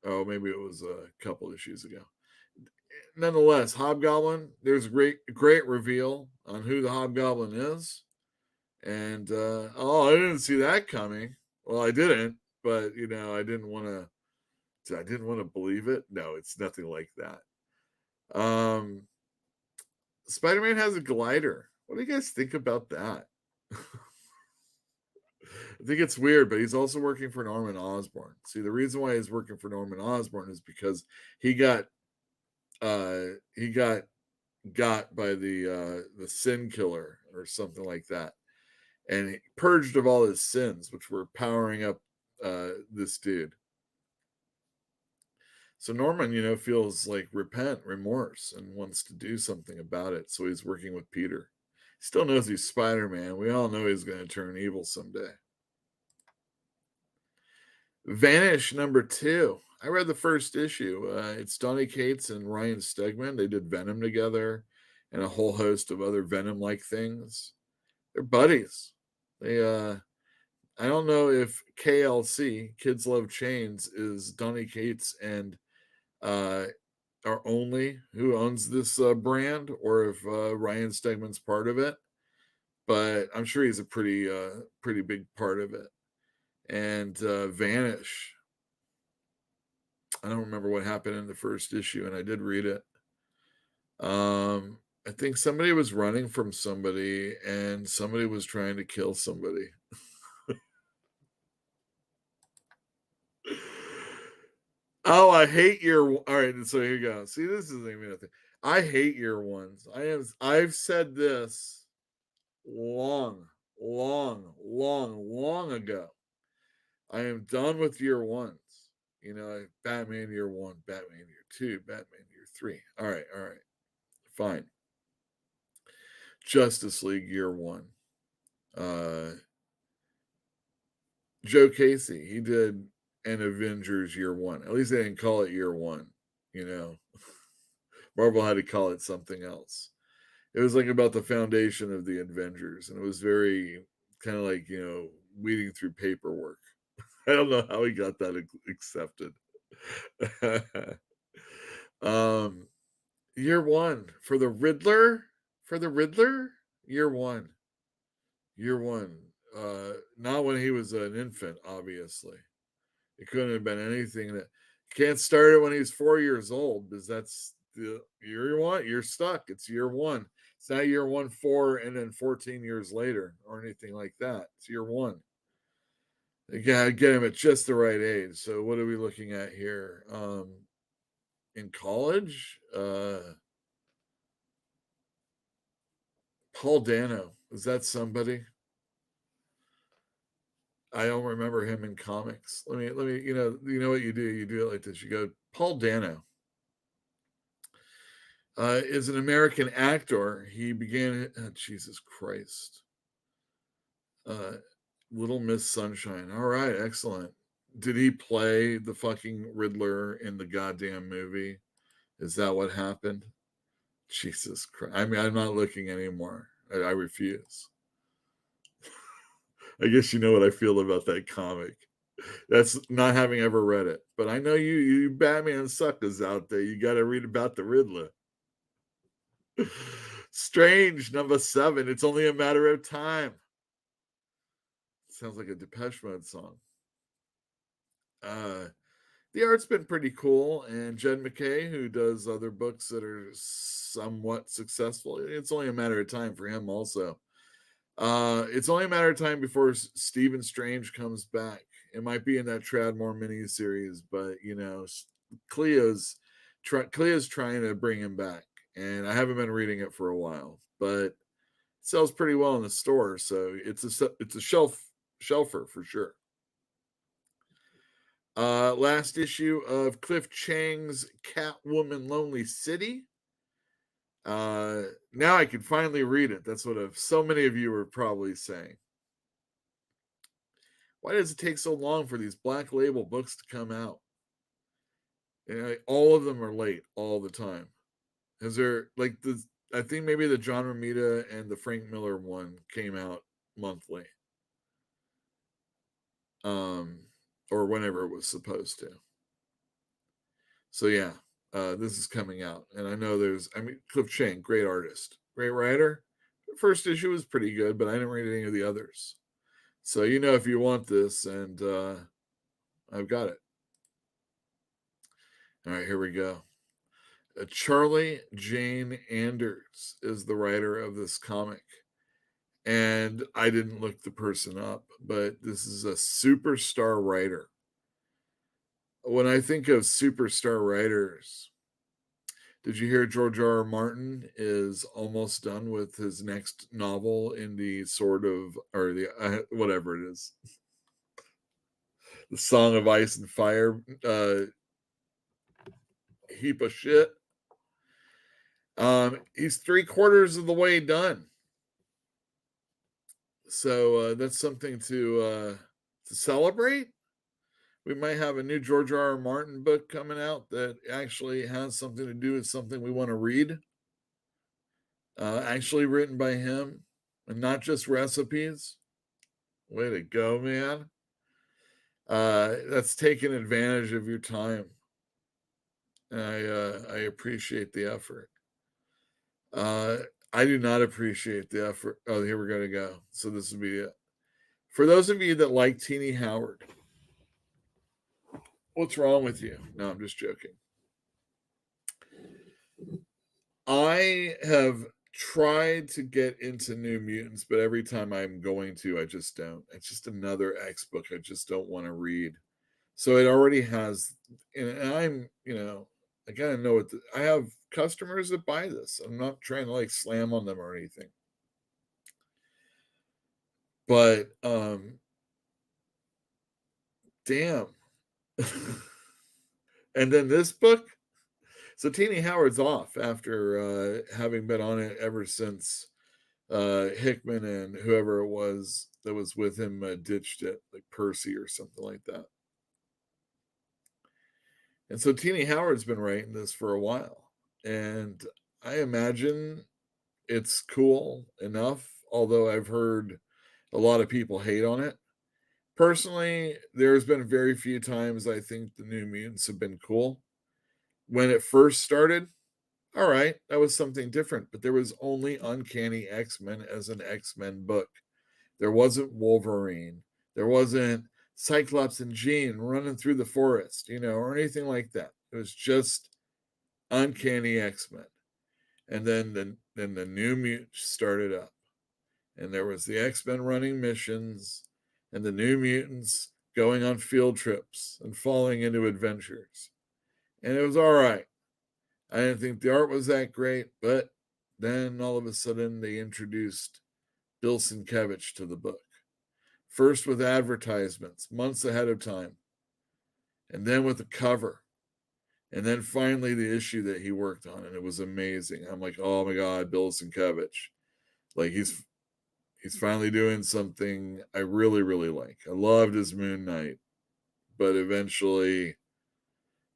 S1: Oh, maybe it was a couple issues ago. Nonetheless, Hobgoblin, there's a great reveal on who the Hobgoblin is. And, I didn't see that coming. Well, I didn't, but, I didn't want to believe it. No, it's nothing like that. Spider-Man has a glider. What do you guys think about that? I think it's weird, but he's also working for Norman Osborn. See, the reason why he's working for Norman Osborn is because he got got by the Sin Killer or something like that, and he purged of all his sins, which were powering up this dude. So Norman, feels like remorse, and wants to do something about it. So he's working with Peter. He still knows he's Spider-Man. We all know he's going to turn evil someday. Vanish #2. I read the first issue. It's Donny Cates and Ryan Stegman. They did Venom together and a whole host of other Venom-like things. They're buddies. They, I don't know if KLC, Kids Love Chains, is Donny Cates and are only who owns this brand, or if Ryan Stegman's part of it. But I'm sure he's a pretty big part of it. And Vanish, I don't remember what happened in the first issue, and I did read it. I think somebody was running from somebody, and somebody was trying to kill somebody. Oh, I hate year. All right, so here you go. See, this isn't even a thing. I hate year ones. I've said this long ago. I am done with year ones. Batman year 1, Batman year 2, Batman year 3. All right. Fine. Justice League year 1. Joe Casey, he did an Avengers year 1. At least they didn't call it year 1. Marvel had to call it something else. It was like about the foundation of the Avengers, and it was very kind of like, weeding through paperwork. I don't know how he got that accepted. Year 1 for the Riddler. Year 1. Not when he was an infant, obviously. It couldn't have been anything that can't start it when he's 4 years old, because that's the year 1. You're stuck. It's year 1. It's not year 1, 4, and then 14 years later or anything like that. It's year 1. You gotta get him at just the right age. So what are we looking at here? In college, Paul Dano, is that somebody? I don't remember him in comics. Let me. You know what you do? You do it like this. You go, Paul Dano is an American actor. He began. Jesus Christ. Little Miss Sunshine. All right, excellent. Did he play the fucking Riddler in the goddamn movie? Is that what happened? Jesus Christ. I mean, I'm not looking anymore. I refuse. I guess you know what I feel about that comic. That's not having ever read it. But I know you Batman suckers out there. You got to read about the Riddler. Strange, #7. It's only a matter of time. Sounds like a Depeche Mode song. The art's been pretty cool, and Jed MacKay, who does other books that are somewhat successful, it's only a matter of time for him also. It's only a matter of time before Stephen Strange comes back. It might be in that Tradmore miniseries, but Cleo's trying to bring him back, and I haven't been reading it for a while, but it sells pretty well in the store, so it's a shelfer for sure. Last issue of Cliff Chang's Catwoman Lonely City. Now I can finally read it. That's what so many of you are probably saying. Why does it take so long for these Black Label books to come out? All of them are late all the time. Is there I think maybe the John Romita and the Frank Miller one came out monthly. Or whenever it was supposed to. So yeah, this is coming out. And I know Cliff Chang, great artist, great writer. The first issue was pretty good, but I didn't read any of the others. So if you want this, and I've got it. All right, here we go. Charlie Jane Anders is the writer of this comic. And I didn't look the person up, but this is a superstar writer. When I think of superstar writers, did you hear George R.R. Martin is almost done with his next novel in the whatever it is, the Song of Ice and Fire heap of shit. He's 3/4 of the way done. So that's something to celebrate. We might have a new George R.R. Martin book coming out that actually has something to do with something we want to read. Actually written by him, and not just recipes. Way to go, man. That's taking advantage of your time. And I appreciate the effort. I do not appreciate the effort. Oh, here we're going to go. So this will be it. For those of you that like Teenie Howard, what's wrong with you? No, I'm just joking. I have tried to get into New Mutants, but every time I'm going to, I just don't. It's just another X book I just don't want to read. So it already has, and I'm, I gotta know what I have customers that buy this. I'm not trying to slam on them or anything. But damn. And then this book. So Teenie Howard's off after having been on it ever since Hickman and whoever it was that was with him ditched it, like Percy or something like that. And so Teenie Howard's been writing this for a while. And I imagine it's cool enough, although I've heard a lot of people hate on it. Personally, there's been very few times I think the New Mutants have been cool. When it first started, all right, that was something different, but there was only Uncanny X-Men as an X-Men book. There wasn't Wolverine. There wasn't Cyclops and Jean running through the forest, or anything like that. It was just Uncanny X-Men. And then the New Mutants started up. And there was the X-Men running missions and the New Mutants going on field trips and falling into adventures. And it was all right. I didn't think the art was that great, but then all of a sudden they introduced Bill Sienkiewicz to the book. First with advertisements, months ahead of time. And then with the cover. And then finally the issue that he worked on. And it was amazing. I'm like, oh my God, Bill Sienkiewicz. He's finally doing something I really, really like. I loved his Moon Knight. But eventually,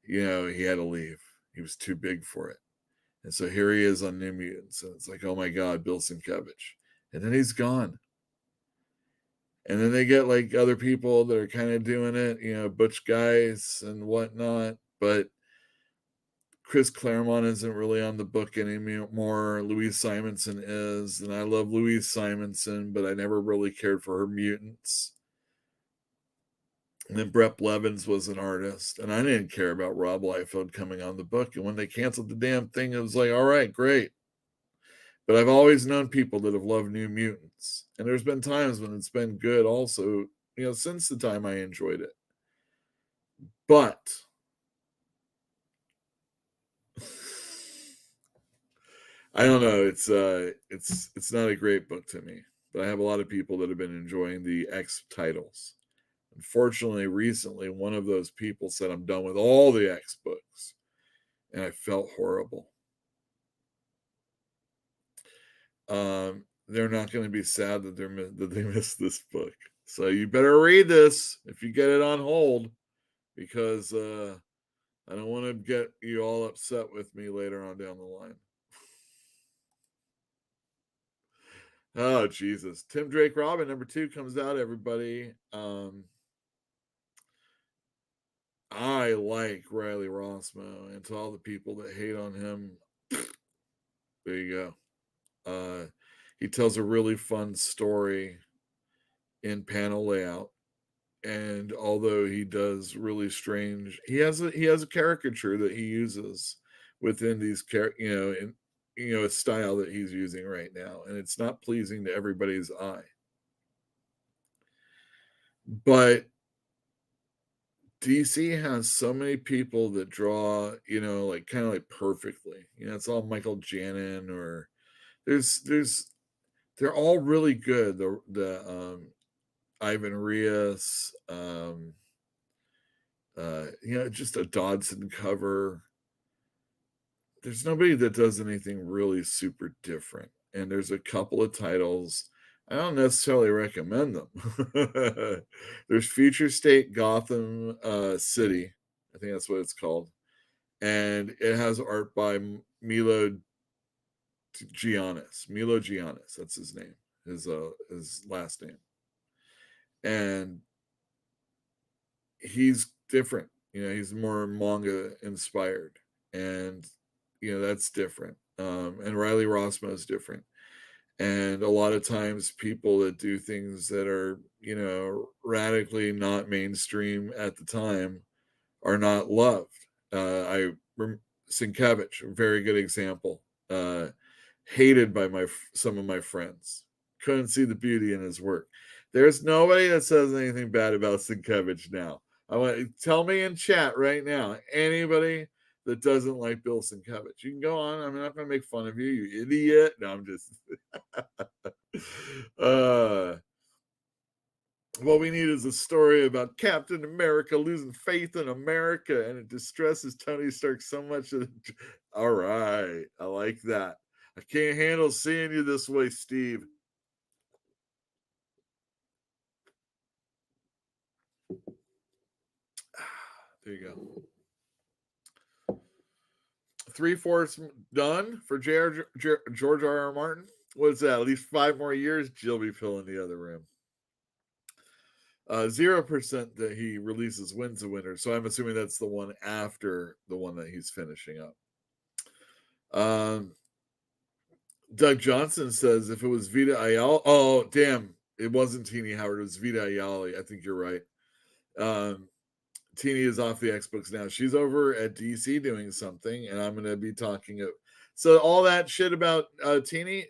S1: he had to leave. He was too big for it. And so here he is on New Mutants. And it's like, oh my God, Bill Sienkiewicz. And then he's gone. And then they get other people that are kind of doing it, Butch Guice and whatnot. But Chris Claremont isn't really on the book anymore. Louise Simonson is. And I love Louise Simonson, but I never really cared for her mutants. And then Brett Blevins was an artist. And I didn't care about Rob Liefeld coming on the book. And when they canceled the damn thing, it was like, all right, great. But I've always known people that have loved New Mutants. And there's been times when it's been good also, since the time I enjoyed it. But I don't know. It's not a great book to me. But I have a lot of people that have been enjoying the X titles. Unfortunately, recently, one of those people said, I'm done with all the X books. And I felt horrible. They're not going to be sad that they missed this book. So you better read this if you get it on hold, because I don't want to get you all upset with me later on down the line. Oh, Jesus. Tim Drake Robin, #2 comes out, everybody. I like Riley Rossmo, and to all the people that hate on him, there you go. He tells a really fun story in panel layout, and although he does really strange, he has a caricature that he uses within these a style that he's using right now, and it's not pleasing to everybody's eye. But DC has so many people that draw, like kind of like perfectly. It's all Michael Janin, or they're all really good. The Ivan Rios, just a Dodson cover. There's nobody that does anything really super different. And there's a couple of titles. I don't necessarily recommend them. There's Future State Gotham City. I think that's what it's called. And it has art by Milo Giannis. Milo Giannis, that's his name. His last name. And he's different. He's more manga inspired. And that's different. And Riley Rossmo is different. And a lot of times people that do things that are, radically not mainstream at the time are not loved. Sienkiewicz, a very good example. Hated by some of my friends. Couldn't see the beauty in his work. There's nobody that says anything bad about Sienkiewicz now. Tell me in chat right now, anybody that doesn't like Bill Sienkiewicz. You can go on. I'm not going to make fun of you, you idiot. No, I'm just... what we need is a story about Captain America losing faith in America, and it distresses Tony Stark so much that... All right. I like that. I can't handle seeing you this way, Steve. There you go. 3/4 done for George R.R. Martin. What's that? At least 5 more years, Jill be filling the other room. 0% that he releases Winds of Winter. So I'm assuming that's the one after the one that he's finishing up. Doug Johnson says if it was Vita Ayala, oh damn, it wasn't Teeny Howard, it was Vita Ayala. I think you're right. Teeny is off the Xbox now. She's over at DC doing something, and I'm going to be talking. So all that shit about Teeny,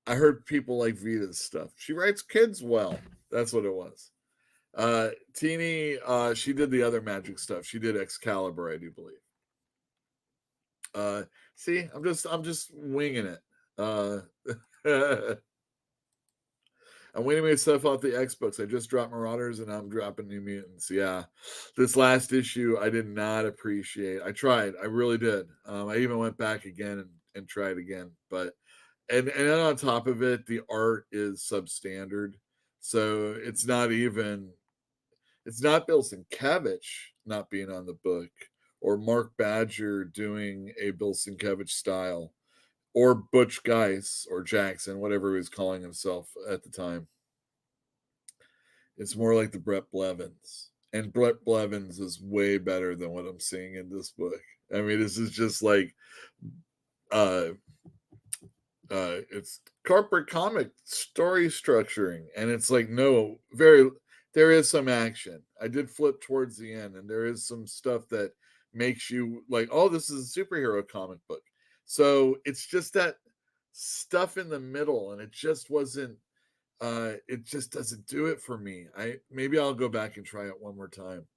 S1: I heard people like Vita's stuff. She writes kids well. That's what it was. Teeny, she did the other magic stuff. She did Excalibur, I do believe. See, I'm just winging it. I'm waiting myself off the Xbox. I just dropped Marauders and I'm dropping New Mutants. Yeah. This last issue I did not appreciate. I tried. I really did. I even went back again and tried again. But and then on top of it, the art is substandard. So it's not Bill Sienkiewicz not being on the book, or Mark Badger doing a Bill Sienkiewicz style, or Butch Guice or Jackson, whatever he was calling himself at the time. It's more like the Brett Blevins. And Brett Blevins is way better than what I'm seeing in this book. I mean, this is just like it's corporate comic story structuring. And it's like, there is some action. I did flip towards the end, and there is some stuff that makes you like, oh, this is a superhero comic book. So it's just that stuff in the middle, and it just wasn't, it just doesn't do it for me. Maybe I'll go back and try it one more time.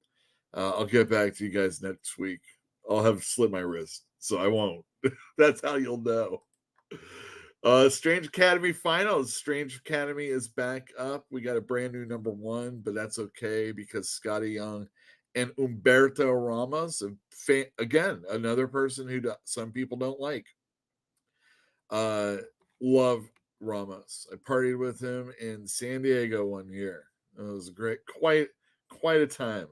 S1: I'll get back to you guys next week. I'll have slit my wrist, so I won't. That's how you'll know. Strange Academy finals. Strange Academy is back up. We got a brand new #1, but that's okay because Scotty Young and Humberto Ramos, again, another person who some people don't like. Love Ramos. I partied with him in San Diego one year. It was great, quite a time.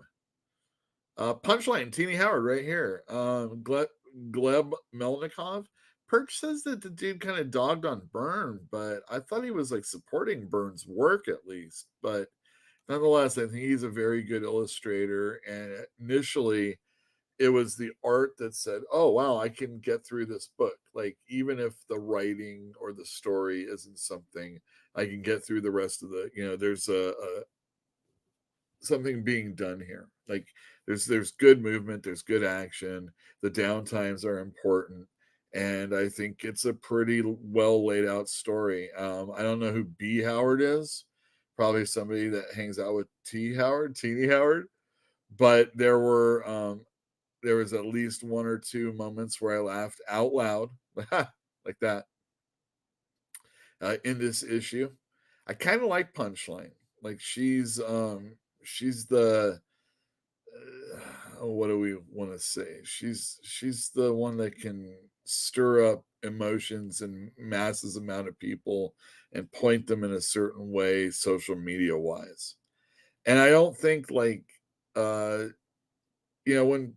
S1: Punchline, Teeny Howard right here. Gleb Melnikov. Perch says that the dude kind of dogged on Byrne, but I thought he was like supporting Byrne's work at least. But nonetheless, I think he's a very good illustrator. And initially, it was the art that said, oh, wow, I can get through this book. Like, even if the writing or the story isn't something, I can get through the rest of the, there's something being done here. Like, there's good movement, there's good action. The downtimes are important. And I think it's a pretty well laid out story. I don't know who B. Howard is. Probably somebody that hangs out with T. Howard, Teeny Howard. But there was at least one or two moments where I laughed out loud, like that, in this issue. I kind of like Punchline. Like she's the what do we want to say? She's the one that can stir up emotions in masses amount of people and point them in a certain way, social media wise. And I don't think like when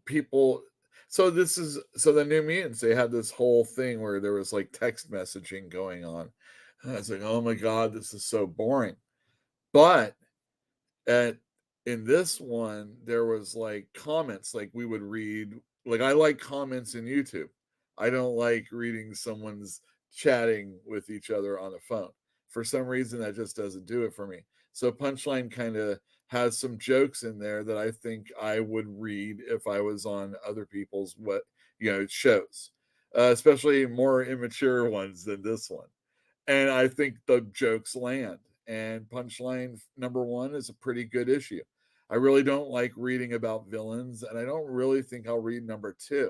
S1: people, so the New Mutants, they had this whole thing where there was like text messaging going on. And I was like, oh my God, this is so boring. But in this one, there was like comments, like we would read, like I like comments in YouTube. I don't like reading someone's chatting with each other on a phone. For some reason, that just doesn't do it for me. So Punchline kind of has some jokes in there that I think I would read if I was on other people's shows, especially more immature ones than this one. And I think the jokes land. And Punchline #1 is a pretty good issue. I really don't like reading about villains, and I don't really think I'll read #2.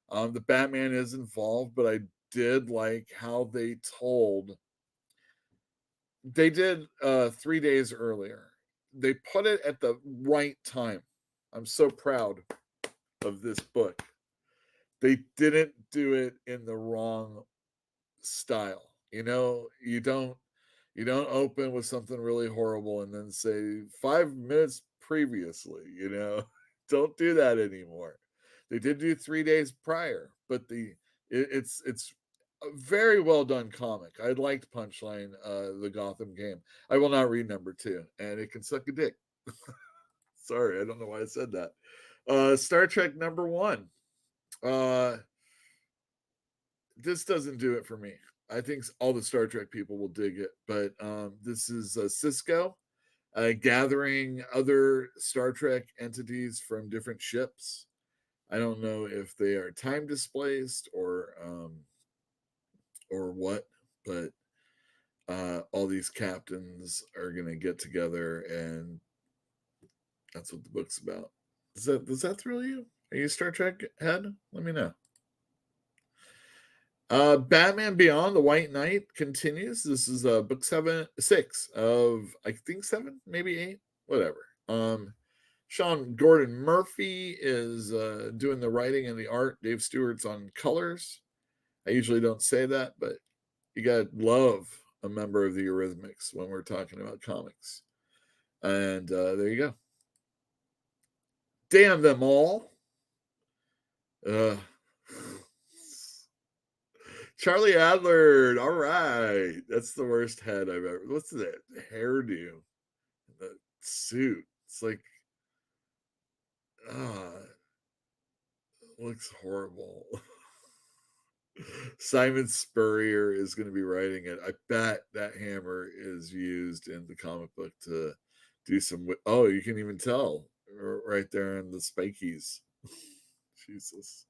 S1: The Batman is involved, but I did like how they did 3 days earlier. They put it at the right time. I'm so proud of this book. They didn't do it in the wrong style. You don't open with something really horrible and then say 5 minutes previously, Don't do that anymore. They did do 3 days prior, but it's a very well done comic. I liked Punchline, the Gotham game. I will not read #2, and it can suck a dick. Sorry, I don't know why I said that. Star Trek #1. This doesn't do it for me. I think all the Star Trek people will dig it, but this is Cisco gathering other Star Trek entities from different ships. I don't know if they are time displaced or what, but all these captains are going to get together, and that's what the book's about. Does that thrill you? Are you a Star Trek head? Let me know. Batman Beyond the White Knight continues. This is book 6 of, I think 7, maybe 8, whatever. Sean Gordon Murphy is doing the writing and the art. Dave Stewart's on colors. I usually don't say that, but you gotta love a member of the Eurythmics when we're talking about comics. And there you go. Damn them all. Charlie Adler. All right. That's the worst head I've ever. What's that hairdo? The suit. It's like, looks horrible. Simon Spurrier is going to be writing it. I bet that hammer is used in the comic book to do some. Oh, you can even tell right there in the spikies. Jesus.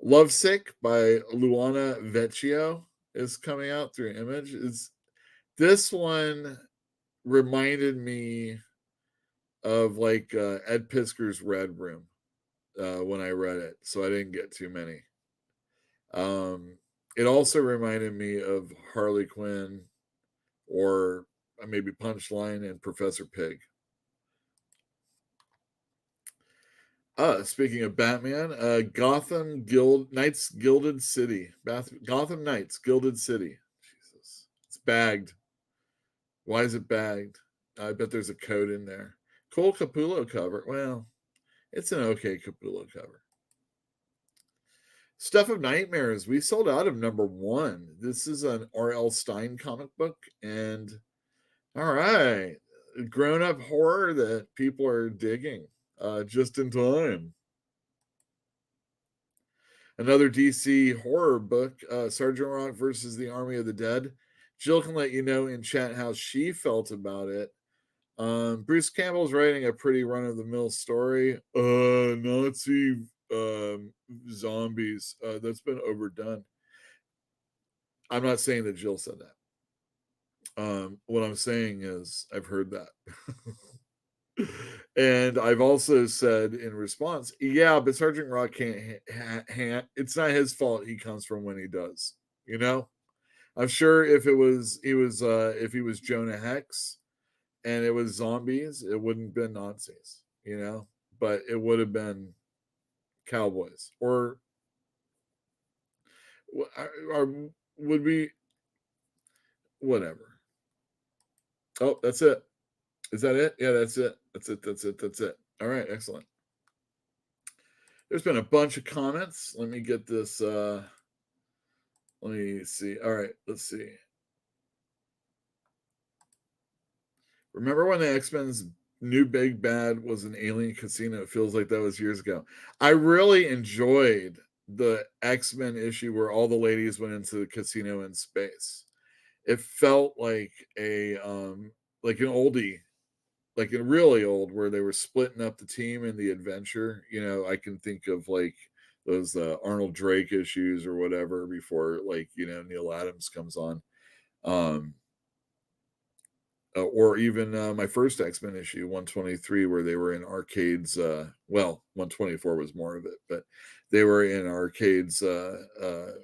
S1: Lovesick by Luana Vecchio is coming out through Image. This one reminded me of like Ed Pisker's Red Room when I read it, so I didn't get too many. It also reminded me of Harley Quinn, or maybe Punchline and Professor Pig. Speaking of Batman, Gotham Knights Gilded City. Gotham Knights Gilded City. Jesus. It's bagged. Why is it bagged? I bet there's a code in there. Cool Capullo cover. Well, it's an okay Capullo cover. Stuff of Nightmares. We sold out of number 1. This is an R.L. Stine comic book. And all right, grown-up horror that people are digging. Just in time. Another DC horror book, Sergeant Rock versus the Army of the Dead. Jill can let you know in chat how she felt about it. Bruce Campbell's writing a pretty run-of-the-mill story. Nazi zombies. That's been overdone. I'm not saying that Jill said that. What I'm saying is I've heard that. And I've also said in response, yeah, but Sergeant Rock can't it's not his fault he comes from when he does, you know? I'm sure if he was Jonah Hex and it was zombies, it wouldn't have been Nazis, you know? But it would have been cowboys, or would be whatever. Oh, that's it. Is that it? Yeah, that's it. That's it. All right, excellent. There's been a bunch of comments. Let me get this. Let me see. All right, let's see. Remember when the X-Men's new big bad was an alien casino? It feels like that was years ago. I really enjoyed the X-Men issue where all the ladies went into the casino in space. It felt like an oldie. Like in really old, where they were splitting up the team in the adventure. You know, I can think of like those Arnold Drake issues or whatever before, like, you know, Neil Adams comes on. Or even my first X-Men issue, 123, where they were in arcades. 124 was more of it, but they were in arcades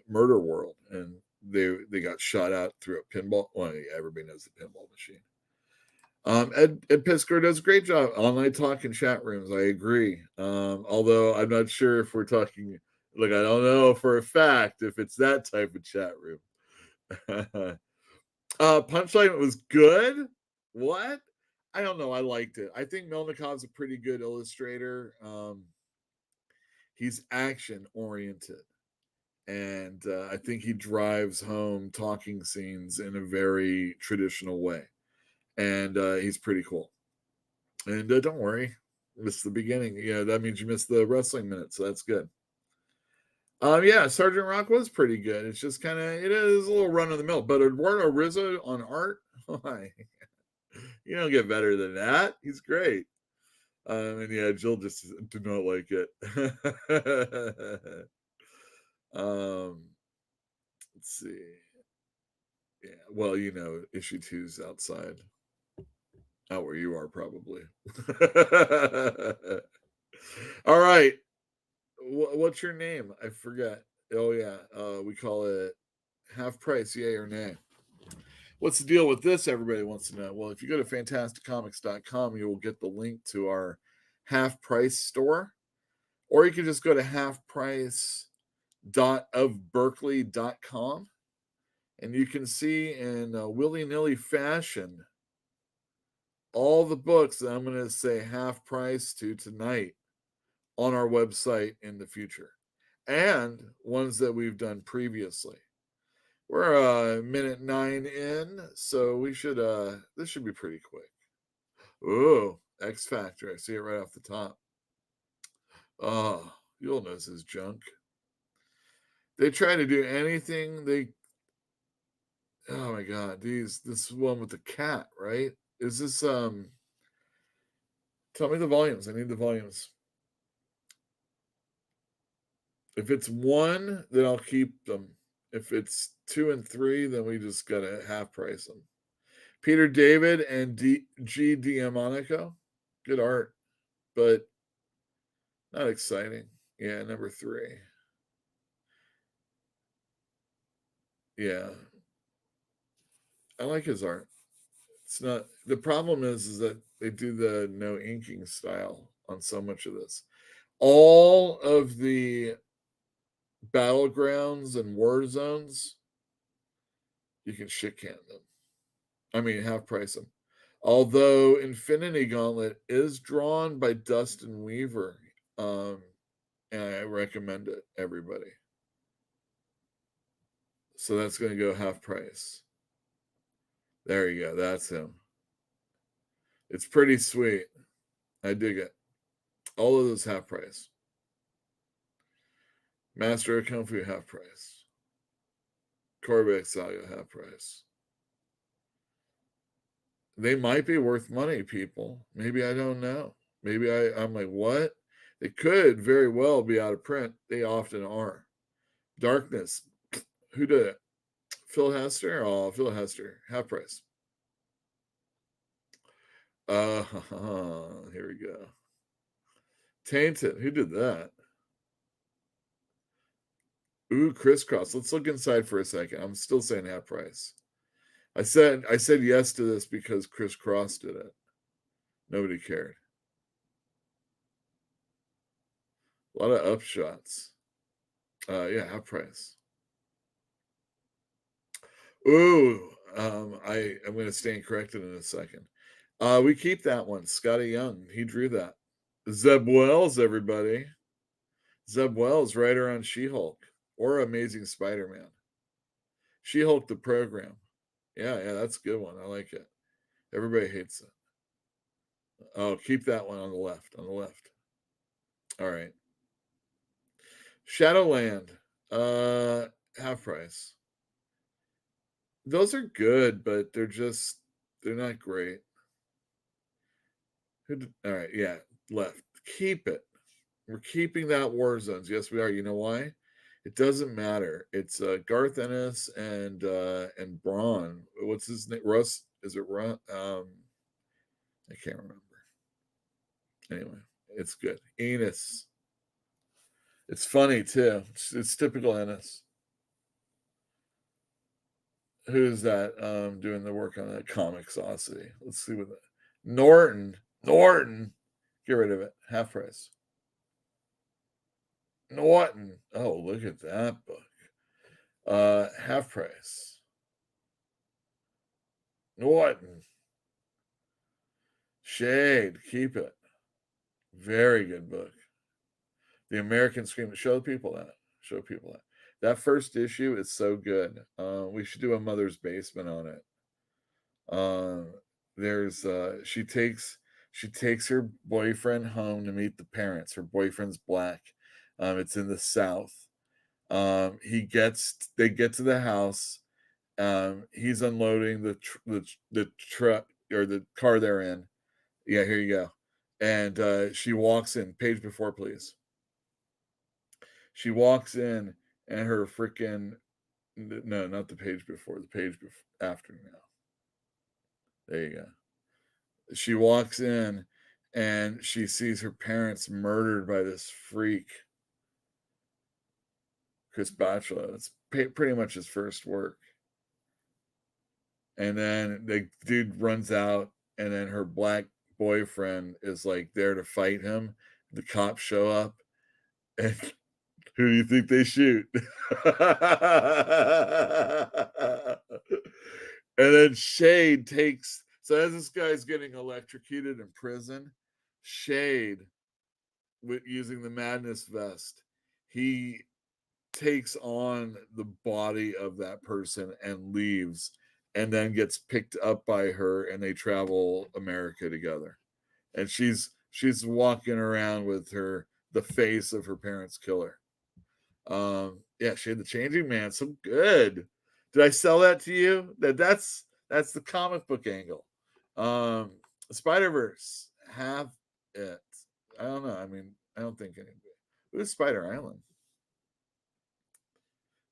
S1: murder world, and they got shot out through a pinball. Well, yeah, everybody knows the pinball machine. Ed Pisker does a great job. Online talk in chat rooms. I agree. Although I'm not sure if we're talking, like, I don't know for a fact if it's that type of chat room. Punchline was good. What? I don't know. I liked it. I think Melnikov's a pretty good illustrator. He's action oriented. And I think he drives home talking scenes in a very traditional way. And he's pretty cool. And don't worry, missed the beginning. Yeah, that means you missed the wrestling minute, so that's good. Yeah, Sergeant Rock was pretty good. It's just kind of, it is a little run of the mill. But Eduardo Rizzo on art, you don't get better than that. He's great. And yeah, Jill just did not like it. Let's see. Yeah, well, you know, issue 2's outside. Out where you are, probably. All right. What's your name? I forget. Oh, yeah. We call it half price, yay or nay. What's the deal with this? Everybody wants to know. Well, if you go to fantasticcomics.com, you will get the link to our half price store. Or you can just go to halfprice.ofberkeley.com, and you can see in willy-nilly fashion all the books that I'm going to say half price to tonight on our website in the future, and ones that we've done previously. We're minute 9 in, so we should this should be pretty quick. Ooh, X Factor. I see it right off the top. Oh, you'll know this is junk. They try to do anything. Oh my God, this one with the cat, right? Is this tell me the volumes. I need the volumes. If it's 1, then I'll keep them. If it's 2 and 3, then we just gotta half price them. Peter David and G. Diamonico. Good art, but not exciting. Yeah, number 3. Yeah. I like his art. It's not, the problem is that they do the no inking style on so much of this. All of the battlegrounds and war zones, you can shit can them. I mean, half price them. Although Infinity Gauntlet is drawn by Dustin Weaver, and I recommend it, everybody. So that's going to go half price. There you go. That's him. It's pretty sweet. I dig it. All of those half price. Master of Kung Fu half price. Korvac Saga half price. They might be worth money, people. Maybe I don't know. Maybe I'm like, what? They could very well be out of print. They often are. Darkness. Who did it? Phil Hester? Oh, Phil Hester. Half price. Here we go. Tainted. Who did that? Ooh, Crisscross. Let's look inside for a second. I'm still saying half price. I said yes to this because Crisscross did it. Nobody cared. A lot of upshots. Yeah, half price. Ooh, I'm going to stand corrected in a second. We keep that one. Scotty Young, he drew that. Zeb Wells, everybody. Zeb Wells, writer on She-Hulk or Amazing Spider-Man. She-Hulk the program. Yeah, that's a good one. I like it. Everybody hates it. Oh, keep that one on the left. On the left. All right. Shadowland, half price. Those are good, but they're not great. All right, yeah, left. Keep it. We're keeping that War Zones. Yes, we are. You know why? It doesn't matter. It's Garth Ennis and Braun. What's his name? Russ? Is it Russ? I can't remember. Anyway, it's good. Enos. It's funny too. It's typical Ennis. Who's that doing the work on that Comixosity? Let's see what that. Norton. Get rid of it. Half price. Norton. Oh, look at that book. Half price. Norton. Shade. Keep it. Very good book. The American Scream. Show people that. That first issue is so good. We should do a Mother's Basement on it. There's she takes her boyfriend home to meet the parents. Her boyfriend's black. It's in the South. They get to the house. He's unloading the truck or the car they're in. Yeah, here you go. And she walks in. Page before, please. She walks in and her freaking, no, not the page before, the page after now. There you go. She walks in and she sees her parents murdered by this freak, Chris Bachalo. It's pretty much his first work. And then the dude runs out, and then her black boyfriend is like there to fight him. The cops show up, and who do you think they shoot? And then Shade takes, so as this guy's getting electrocuted in prison, Shade, using the Madness vest, he takes on the body of that person and leaves, and then gets picked up by her, and they travel America together. And she's walking around with the face of her parents' killer. Yeah, Shade the Changing Man, so good. Did I sell that to you? That's the comic book angle. Spider-Verse, have it. I don't know. I mean, I don't think anybody. Who's Spider Island?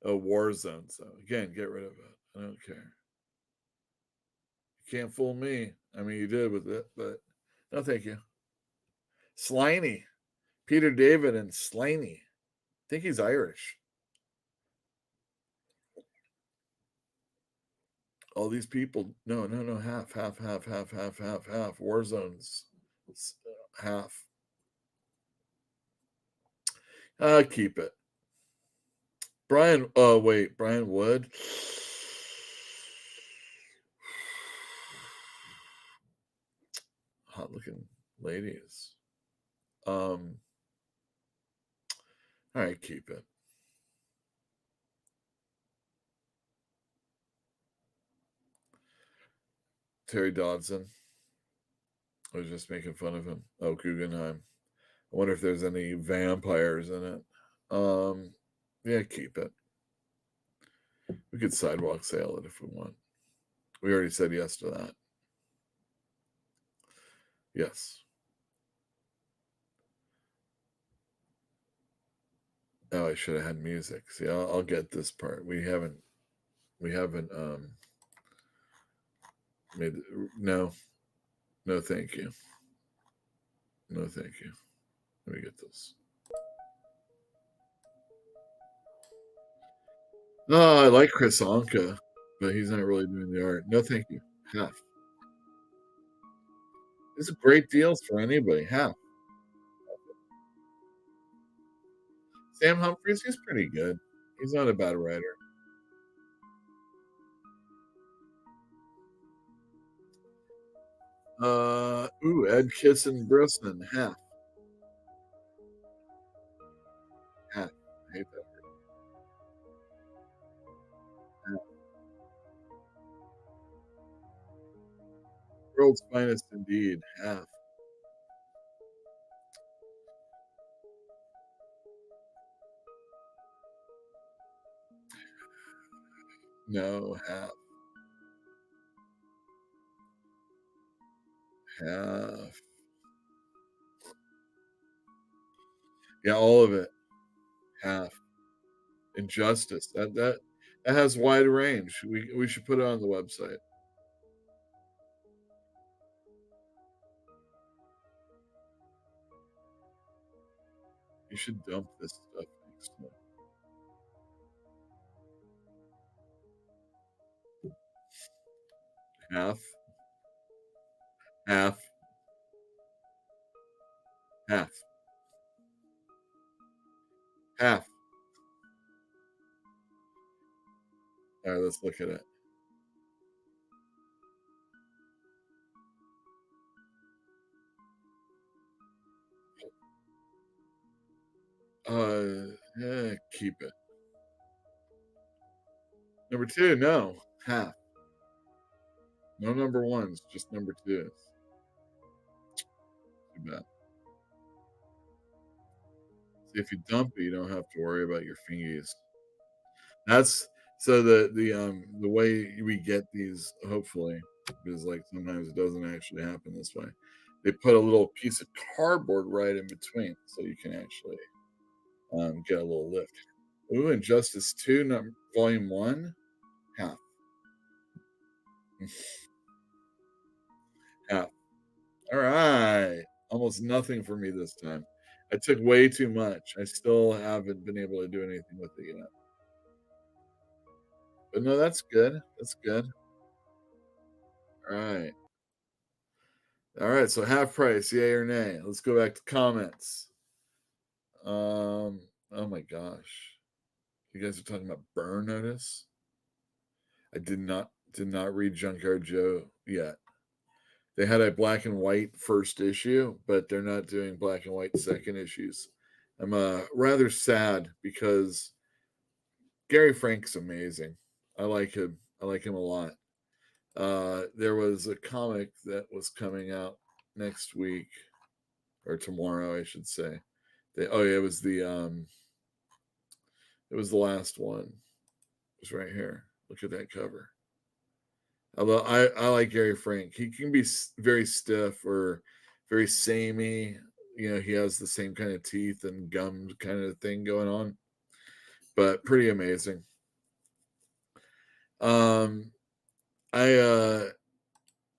S1: A War Zone. So again, get rid of it. I don't care. You can't fool me. I mean, you did with it, but no, thank you. Sliney, Peter David and Sliney. I think he's Irish. All these people. No. Half. War zones. Half. Keep it. Brian. Wait. Brian Wood. Hot looking ladies. All right, keep it. Terry Dodson. I was just making fun of him. Oh, Guggenheim. I wonder if there's any vampires in it. Yeah, keep it. We could sidewalk sale it if we want. We already said yes to that. Yes. Oh, I should have had music. See, I'll get this part. We haven't made no, thank you. No, thank you. Let me get this. Oh, I like Chris Anka, but he's not really doing the art. No, thank you. Half. These are great deals for anybody. Half. Sam Humphries, he's pretty good. He's not a bad writer. Ed Kissin Brisson, half. Half. I hate that word. Half. World's finest indeed, half. No, half. Half. Yeah, all of it. Half. Injustice. That has wide range. We should put it on the website. You should dump this stuff next month. Half. Half. Half. Half. All right, let's look at it. Yeah, keep it. Number 2, no. Half. No number 1s, just number 2s. Too bad. See, if you dump it, you don't have to worry about your fingies. That's so the way we get these, hopefully, because like sometimes it doesn't actually happen this way. They put a little piece of cardboard right in between, so you can actually get a little lift. Ooh, Injustice 2, Volume 1, half. Half. All right. Almost nothing for me this time. I took way too much. I still haven't been able to do anything with it yet. But no, that's good. That's good. All right. All right. So half price, yay or nay? Let's go back to comments. Oh my gosh. You guys are talking about Burn Notice? I did not read Junkyard Joe yet. They had a black and white first issue, but they're not doing black and white second issues. I'm rather sad because Gary Frank's amazing. I like him. I like him a lot. There was a comic that was coming out next week or tomorrow, I should say. It was the last one. It's right here. Look at that cover. Although I like Gary Frank. He can be very stiff or very samey. You know, he has the same kind of teeth and gum kind of thing going on. But pretty amazing. I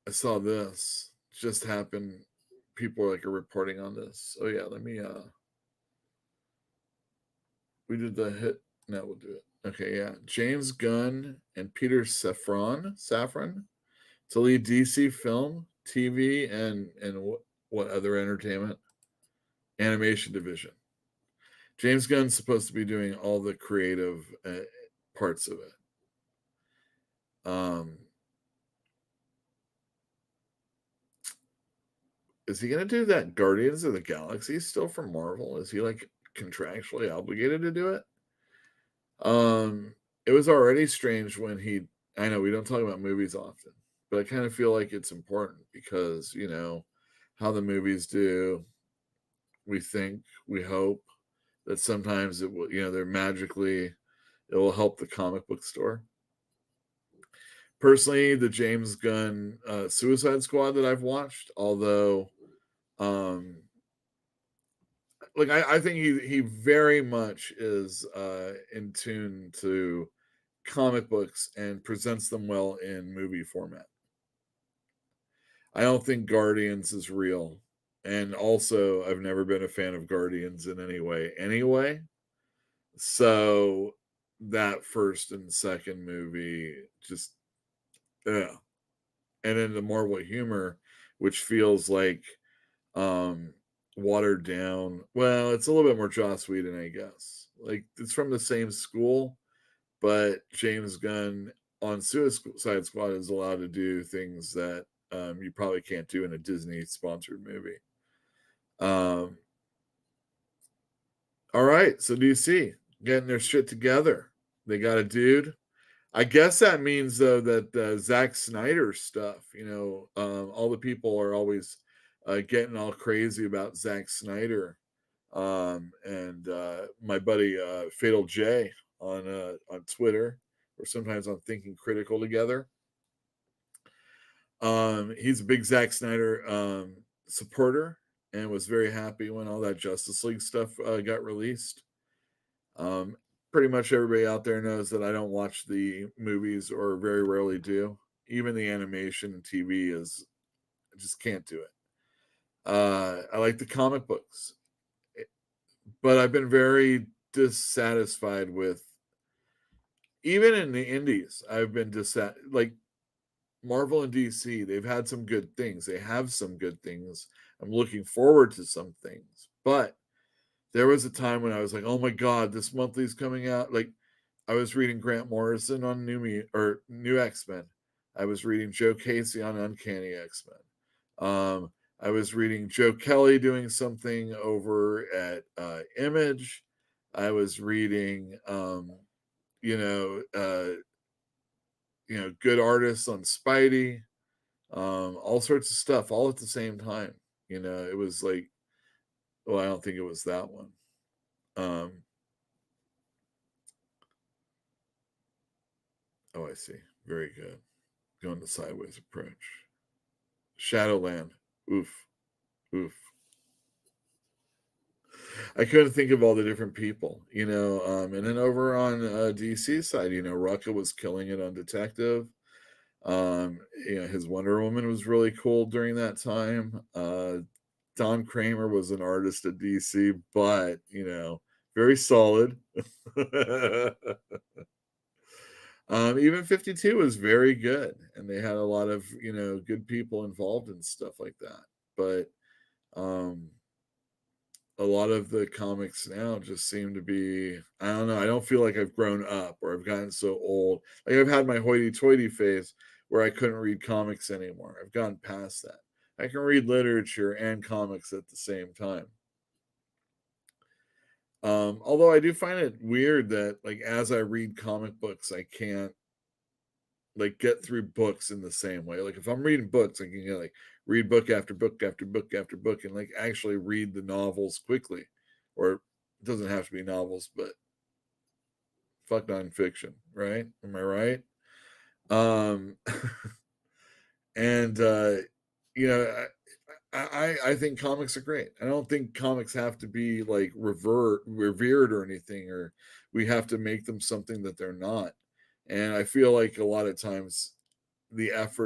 S1: saw this just happen. People are reporting on this. Oh yeah, let me we did the hit No, we'll do it. Okay, yeah. James Gunn and Peter Safran to lead DC film, TV, and what other entertainment? Animation division. James Gunn's supposed to be doing all the creative parts of it. Is he going to do that Guardians of the Galaxy still from Marvel? Is he like contractually obligated to do it? It was already strange when I know we don't talk about movies often, but I kind of feel like it's important because, you know, how the movies do, we think, we hope that sometimes it will, you know, it will help the comic book store. Personally, the James Gunn Suicide Squad that I've watched, although I think he very much is in tune to comic books and presents them well in movie format. I don't think Guardians is real. And also, I've never been a fan of Guardians in any way anyway. So that first and second movie just, yeah. And then the Marvel humor, which feels like watered down. Well, it's a little bit more Joss Whedon, I guess. Like, it's from the same school, but James Gunn on Suicide Squad is allowed to do things that you probably can't do in a Disney-sponsored movie. All right, so DC getting their shit together. They got a dude. I guess that means, though, that Zack Snyder stuff, you know, all the people are always getting all crazy about Zack Snyder. And my buddy Fatal J on Twitter, or sometimes on Thinking Critical together. He's a big Zack Snyder supporter and was very happy when all that Justice League stuff got released. Pretty much everybody out there knows that I don't watch the movies, or very rarely do. Even the animation and TV I just can't do it. I like the comic books, but I've been very dissatisfied with, even in the indies, I've been like Marvel and DC, they've had some good things. They have some good things. I'm looking forward to some things, but there was a time when I was like, oh my God, this monthly's coming out. Like, I was reading Grant Morrison on New X-Men. I was reading Joe Casey on Uncanny X-Men. I was reading Joe Kelly doing something over at Image. I was reading, good artists on Spidey, all sorts of stuff, all at the same time. You know, it was like, well, I don't think it was that one. Oh, I see. Very good. Going the sideways approach. Shadowland. Oof. I couldn't think of all the different people, you know. And then over on DC side, you know, Rucka was killing it on Detective. His Wonder Woman was really cool during that time. Don Kramer was an artist at DC, but, you know, very solid. Even 52 was very good, and they had a lot of, you know, good people involved and stuff like that. But a lot of the comics now just seem to be, I don't know, I don't feel like I've grown up or I've gotten so old. Like, I've had my hoity-toity phase where I couldn't read comics anymore. I've gotten past that. I can read literature and comics at the same time. Although I do find it weird that, like, as I read comic books, I can't, like, get through books in the same way. Like, if I'm reading books, I can, you know, like, read book after book after book after book, and, like, actually read the novels quickly. Or it doesn't have to be novels, but fuck nonfiction, right? Am I right? And you know, I think comics are great. I don't think comics have to be like revered or anything, or we have to make them something that they're not. And I feel like a lot of times it's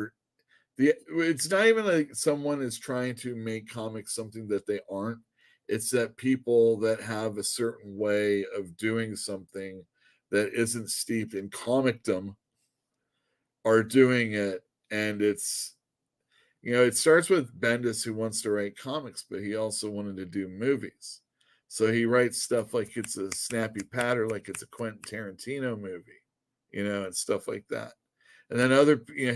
S1: not even like someone is trying to make comics something that they aren't. It's that people that have a certain way of doing something that isn't steeped in comicdom are doing it. And it's, it starts with Bendis, who wants to write comics, but he also wanted to do movies. So he writes stuff like it's a snappy patter, like it's a Quentin Tarantino movie, and stuff like that. And then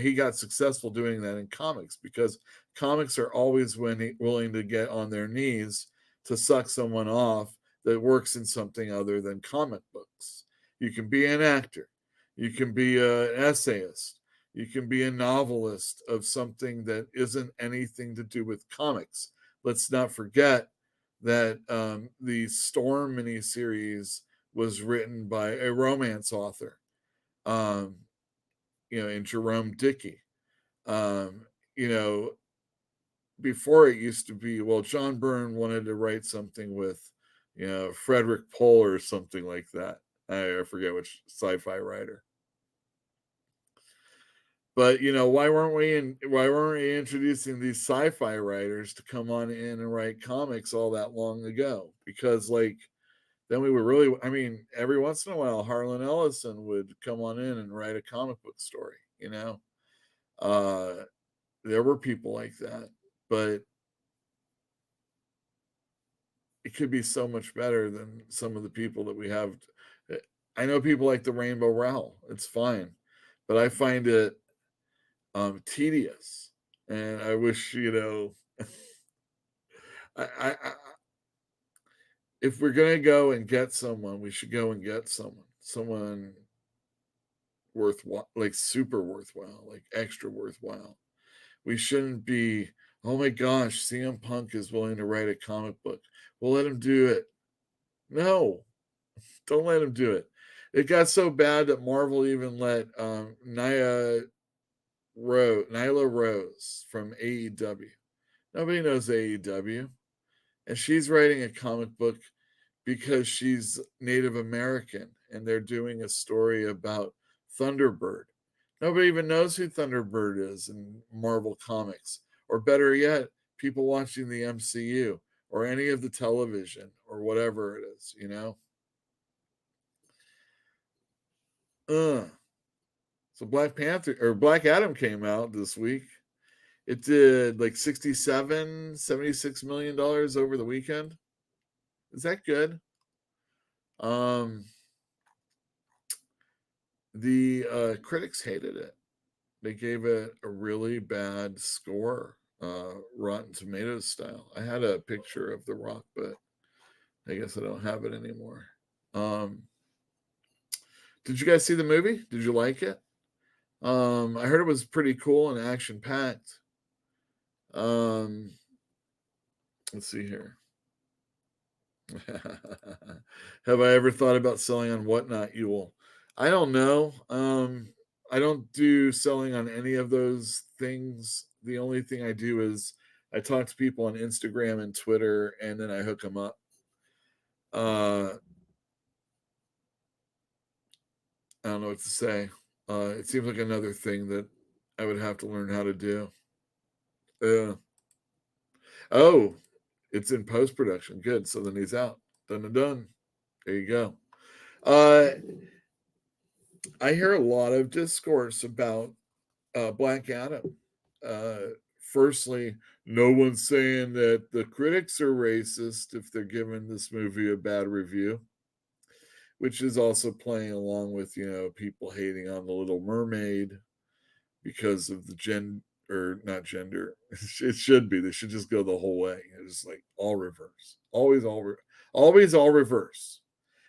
S1: he got successful doing that in comics, because comics are always willing to get on their knees to suck someone off that works in something other than comic books. You can be an actor. You can be an essayist. You can be a novelist of something that isn't anything to do with comics. Let's not forget that the Storm miniseries was written by a romance author, in Jerome Dickey. Before it used to be, John Byrne wanted to write something with, Frederick Pohl or something like that. I forget which sci-fi writer. But why weren't we introducing these sci-fi writers to come on in and write comics all that long ago? Because then we were really, every once in a while, Harlan Ellison would come on in and write a comic book story. There were people like that, but it could be so much better than some of the people that we have. I know people like the Rainbow Rowell. It's fine, but I find it tedious, and I wish I if we're gonna go and get someone, we should go and get someone worthwhile, like super worthwhile, like extra worthwhile. We shouldn't be, oh my gosh, CM Punk is willing to write a comic book. We'll let him do it. No, don't let him do it. It got so bad that Marvel even let Nyla Rose from AEW. Nobody knows AEW. And she's writing a comic book because she's Native American, and they're doing a story about Thunderbird. Nobody even knows who Thunderbird is in Marvel Comics. Or better yet, people watching the MCU or any of the television or whatever it is, So Black Adam came out this week. It did like $76 million over the weekend. Is that good? The critics hated it. They gave it a really bad score, Rotten Tomatoes style. I had a picture of The Rock, but I guess I don't have it anymore. Did you guys see the movie? Did you like it? I heard it was pretty cool and action-packed. Let's see here. Have I ever thought about selling on Whatnot, Ewell? I don't know. I don't do selling on any of those things. The only thing I do is I talk to people on Instagram and Twitter, and then I hook them up. I don't know what to say. It seems like another thing that I would have to learn how to do. Oh, it's in post-production. Good. So then he's out. Done. There you go. I hear a lot of discourse about Black Adam. Firstly, no one's saying that the critics are racist if they're giving this movie a bad review, which is also playing along with, people hating on The Little Mermaid because of the not gender. It should be. They should just go the whole way. It's like all reverse. Always all reverse.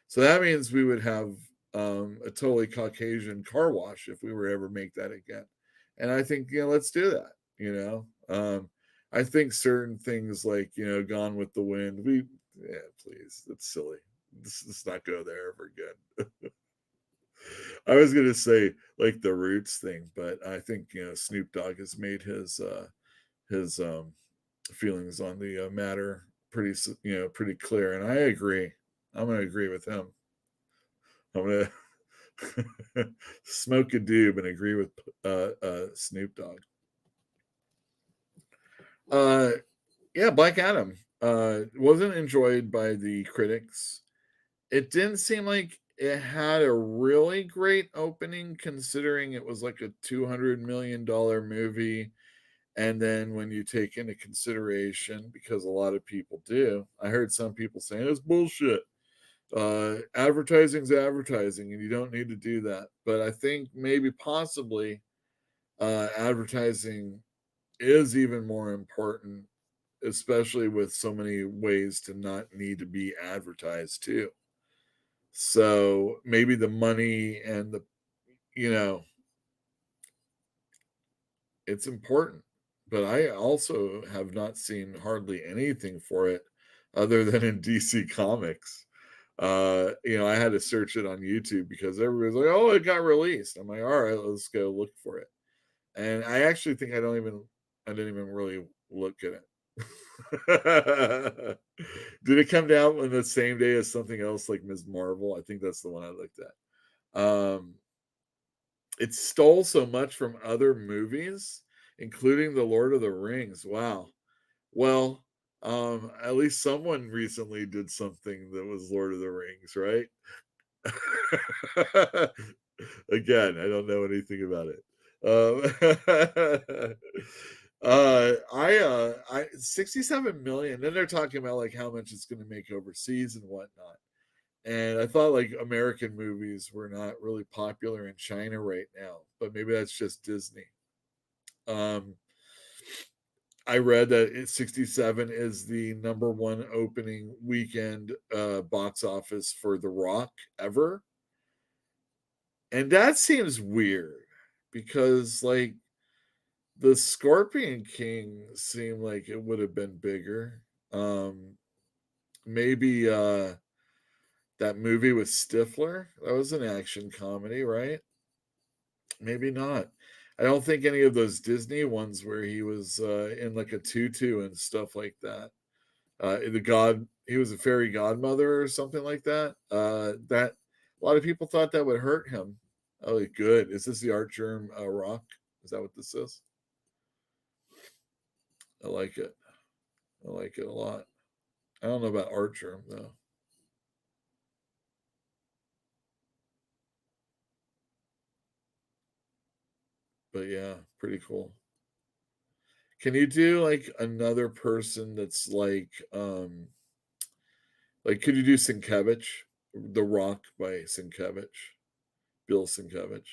S1: So that means we would have a totally Caucasian car wash if we were ever make that again. And I think, let's do that. I think certain things like, Gone with the Wind, please, that's silly. Let's not go there ever again. I was going to say like the Roots thing, but I think, Snoop Dogg has made his feelings on the matter pretty clear. And I agree. I'm going to agree with him. I'm going to smoke a doob and agree with Snoop Dogg. Black Adam wasn't enjoyed by the critics. It didn't seem like it had a really great opening considering it was like a $200 million movie. And then when you take into consideration, because a lot of people do, I heard some people saying it's bullshit. Advertising's advertising, and you don't need to do that. But I think maybe possibly advertising is even more important, especially with so many ways to not need to be advertised too. So maybe the money and the, you know, it's important. But I also have not seen hardly anything for it other than in DC Comics. I had to search it on YouTube because everybody's like, "Oh, it got released." I'm like, "All right, let's go look for it." And I actually think I didn't even really look at it. Did it come down on the same day as something else like Ms. Marvel? I think that's the one I looked at. It stole so much from other movies, including The Lord of the Rings. Wow. Well, at least someone recently did something that was Lord of the Rings, right? Again, I don't know anything about it. I 67 million. Then they're talking about like how much it's going to make overseas and whatnot. And I thought like American movies were not really popular in China right now, but maybe that's just Disney. I read that 67 is the number one opening weekend box office for The Rock ever. And that seems weird because like the Scorpion King seemed like it would have been bigger. Maybe that movie with Stifler, that was an action comedy, right? Maybe not. I don't think any of those Disney ones where he was in like a tutu and stuff like that. He was a fairy godmother or something like that. That a lot of people thought that would hurt him. Oh, good. Is this the Art Germ Rock? Is that what this is? I like it. I like it a lot. I don't know about Art Germ though. But yeah, pretty cool. Can you do like another person that's like could you do Sienkiewicz? The Rock by Sienkiewicz? Bill Sienkiewicz.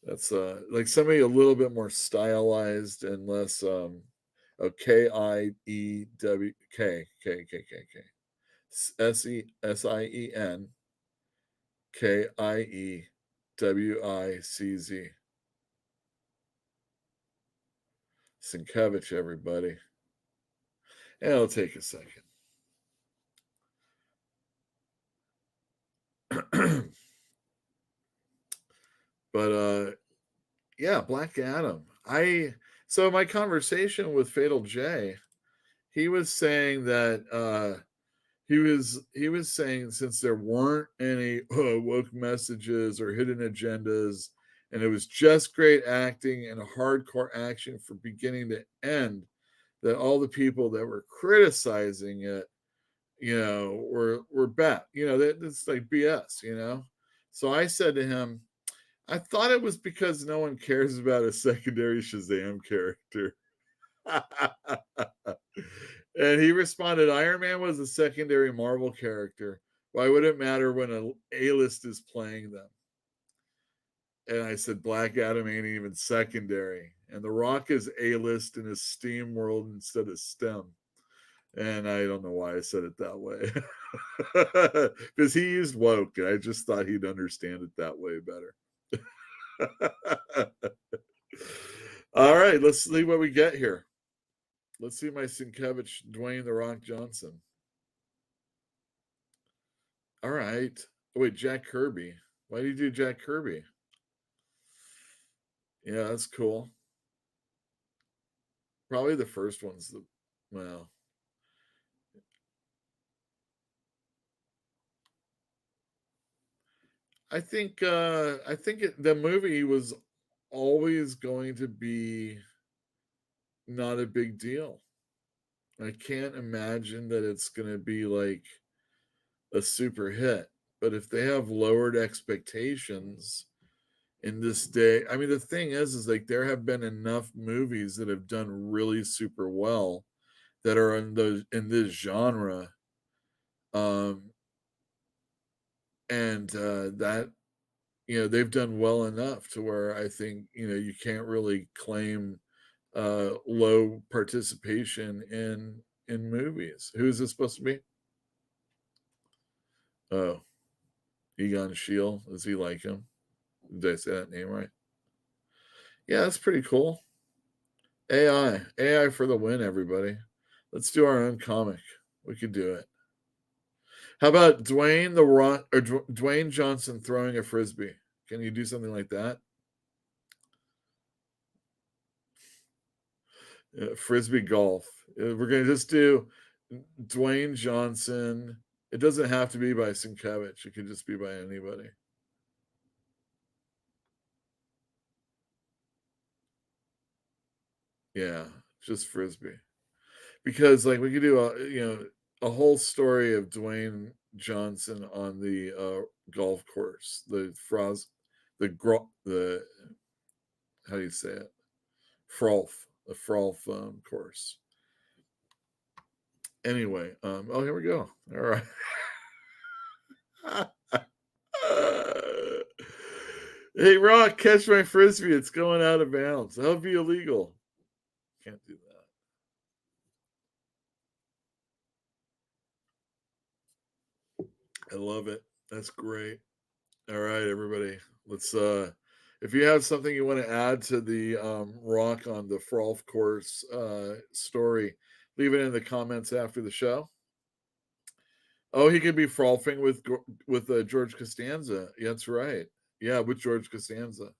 S1: That's like somebody a little bit more stylized and less Kiewicz. Sienkiewicz, everybody. And it'll take a second. But yeah, Black Adam. So my conversation with Fatal J, he was saying that he was saying since there weren't any woke messages or hidden agendas, and it was just great acting and a hardcore action from beginning to end, that all the people that were criticizing it, were bad. That's like BS. So I said to him, I thought it was because no one cares about a secondary Shazam character. And he responded, Iron Man was a secondary Marvel character. Why would it matter when an A-list is playing them? And I said, Black Adam ain't even secondary. And The Rock is A-list in his STEAM world instead of STEM. And I don't know why I said it that way. Because he used woke, and I just thought he'd understand it that way better. All right, let's see what we get here. Let's see my Sienkiewicz, Dwayne The Rock Johnson. All right. Oh, wait, Jack Kirby. Why do you do Jack Kirby? Yeah, that's cool. Probably the first one's well. I think the movie was always going to be not a big deal. I can't imagine that it's going to be like a super hit. But if they have lowered expectations in this day, I mean, the thing is like there have been enough movies that have done really super well that are in this genre, and that they've done well enough to where I think you can't really claim low participation in movies. Who is this supposed to be? Oh, Egon Schiele. Does he like him? Did I say that name right? Yeah, that's pretty cool. AI for the win, everybody. Let's do our own comic. We could do it. How about Dwayne Johnson throwing a frisbee? Can you do something like that? Frisbee golf. We're going to just do Dwayne Johnson. It doesn't have to be by Sienkiewicz. It could just be by anybody. Yeah, just frisbee. Because like we could do a whole story of Dwayne Johnson on the golf course, the how do you say it? The Frolf course. Anyway, oh, here we go. All right. Hey, Rock, catch my frisbee. It's going out of bounds. That'll be illegal. Can't do that. I love it. That's great. All right, everybody. Let's if you have something you want to add to the Rock on the Frolf course story, leave it in the comments after the show. Oh, he could be frolfing with George Costanza. Yeah, that's right. Yeah, with George Costanza.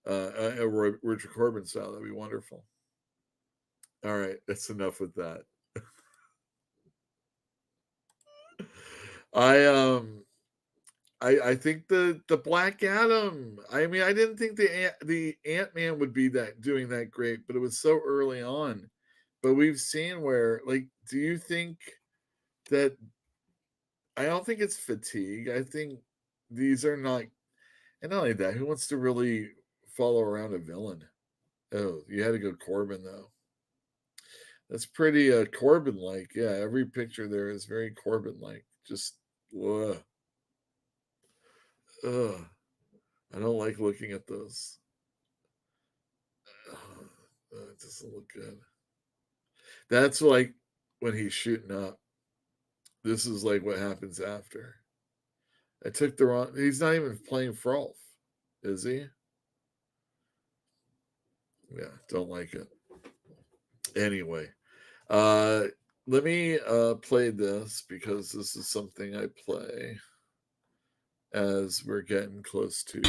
S1: Richard Corbin style. That'd be wonderful. All right, that's enough with that. I think the Black Adam. I mean, I didn't think the Ant-Man would be doing that great, but it was so early on. But we've seen where, like, do you think that? I don't think it's fatigue. I think these are not, and not only that. Who wants to really follow around a villain? Oh, you had to go Corbin though. That's pretty Corbin-like. Yeah, every picture there is very Corbin-like. Just ugh. I don't like looking at those. It doesn't look good. That's like when he's shooting up. This is like what happens after. I took the wrong. He's not even playing Frolf, is he? Yeah, don't like it. Anyway, let me play this because this is something I play as we're getting close to.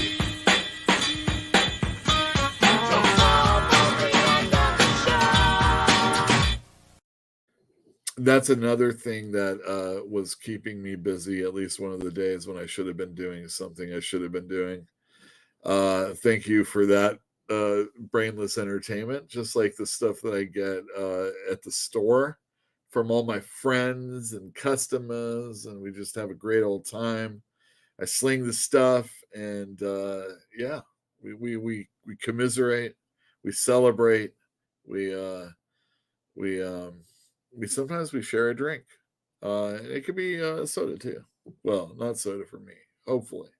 S1: That's another thing that was keeping me busy, at least one of the days when I should have been doing something I should have been doing. Thank you for that, brainless entertainment, just like the stuff that I get at the store from all my friends and customers, and we just have a great old time. I sling the stuff, and yeah, we commiserate, we celebrate, we sometimes we share a drink. It could be soda too. Well, not soda for me, hopefully,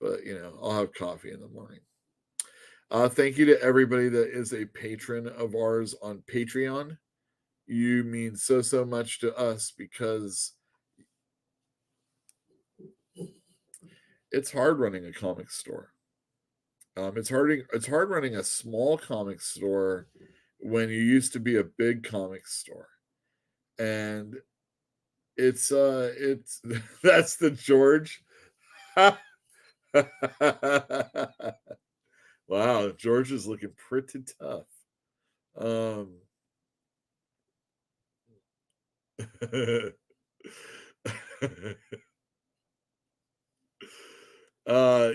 S1: but I'll have coffee in the morning. Thank you to everybody that is a patron of ours on Patreon. You mean so much to us because it's hard running a comic store. It's hard running a small comic store when you used to be a big comic store. And it's that's the George. Wow, George is looking pretty tough.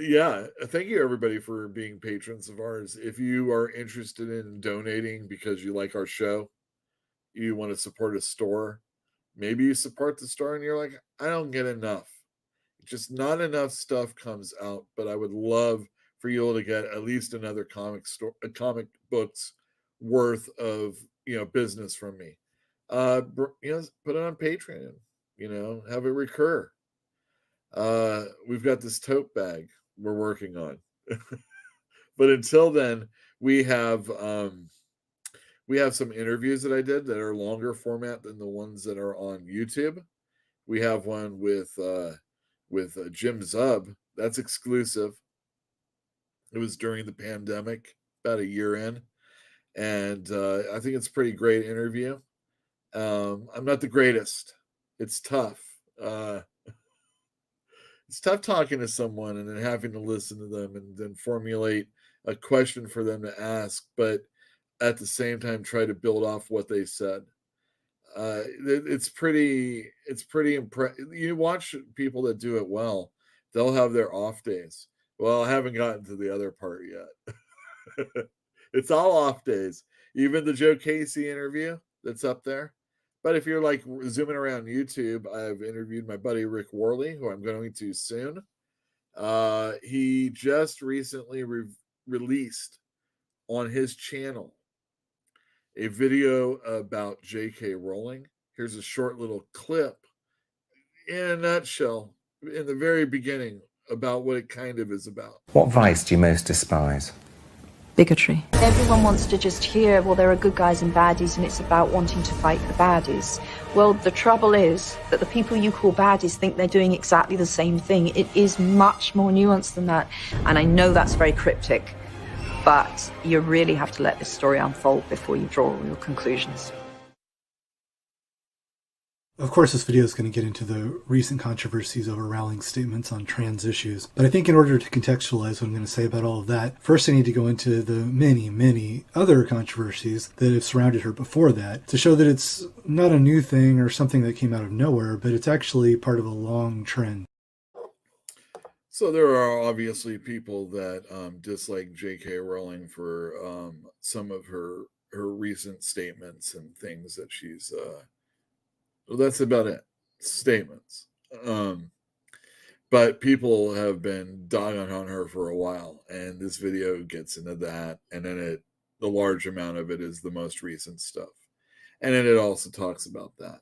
S1: Yeah, thank you everybody for being patrons of ours. If you are interested in donating because you like our show, you want to support a store, maybe you support the store and you're like, I don't get enough. Just not enough stuff comes out, but I would love for you all to get at least another comic books worth of business from me. Put it on Patreon. Have it recur. We've got this tote bag we're working on, but until then, we have some interviews that I did that are longer format than the ones that are on YouTube. We have one with Jim Zub. That's exclusive. It was during the pandemic, about a year in, and I think it's a pretty great interview. I'm not the greatest. It's tough. It's tough talking to someone and then having to listen to them and then formulate a question for them to ask, but at the same time try to build off what they said. It's pretty impressive. You watch people that do it well, they'll have their off days. Well, I haven't gotten to the other part yet. It's all off days. Even the Joe Casey interview that's up there. But if you're like zooming around YouTube, I've interviewed my buddy Rick Worley, who I'm going to soon. He just recently released on his channel a video about J.K. Rowling. Here's a short little clip in a nutshell, in the very beginning, about what it kind of is about.
S6: What vice do you most despise?
S8: Bigotry. Everyone wants to just hear, well, there are good guys and baddies, and it's about wanting to fight the baddies. Well, the trouble is that the people you call baddies think they're doing exactly the same thing. It is much more nuanced than that, and I know that's very cryptic, but you really have to let this story unfold before you draw all your conclusions.
S9: Of course, this video is going to get into the recent controversies over Rowling's statements on trans issues, but I think in order to contextualize what I'm going to say about all of that, first I need to go into the many, many other controversies that have surrounded her before that, to show that it's not a new thing or something that came out of nowhere, but it's actually part of a long trend.
S1: So there are obviously people that dislike J.K. Rowling for some of her recent statements and things that she's... well, that's about it. Statements. But people have been dogging on her for a while, and this video gets into that, and then the large amount of it is the most recent stuff. And then it also talks about that.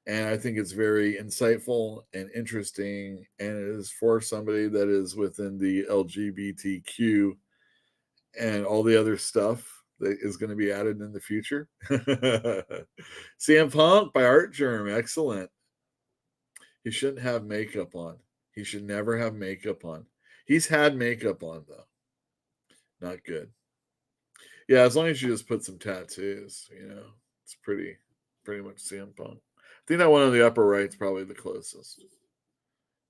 S1: And I think it's very insightful and interesting, and it is for somebody that is within the LGBTQ and all the other stuff that is going to be added in the future. CM Punk by Art Germ. Excellent. He shouldn't have makeup on. He should never have makeup on. He's had makeup on, though. Not good. Yeah, as long as you just put some tattoos, it's pretty much CM Punk. I think that one on the upper right is probably the closest.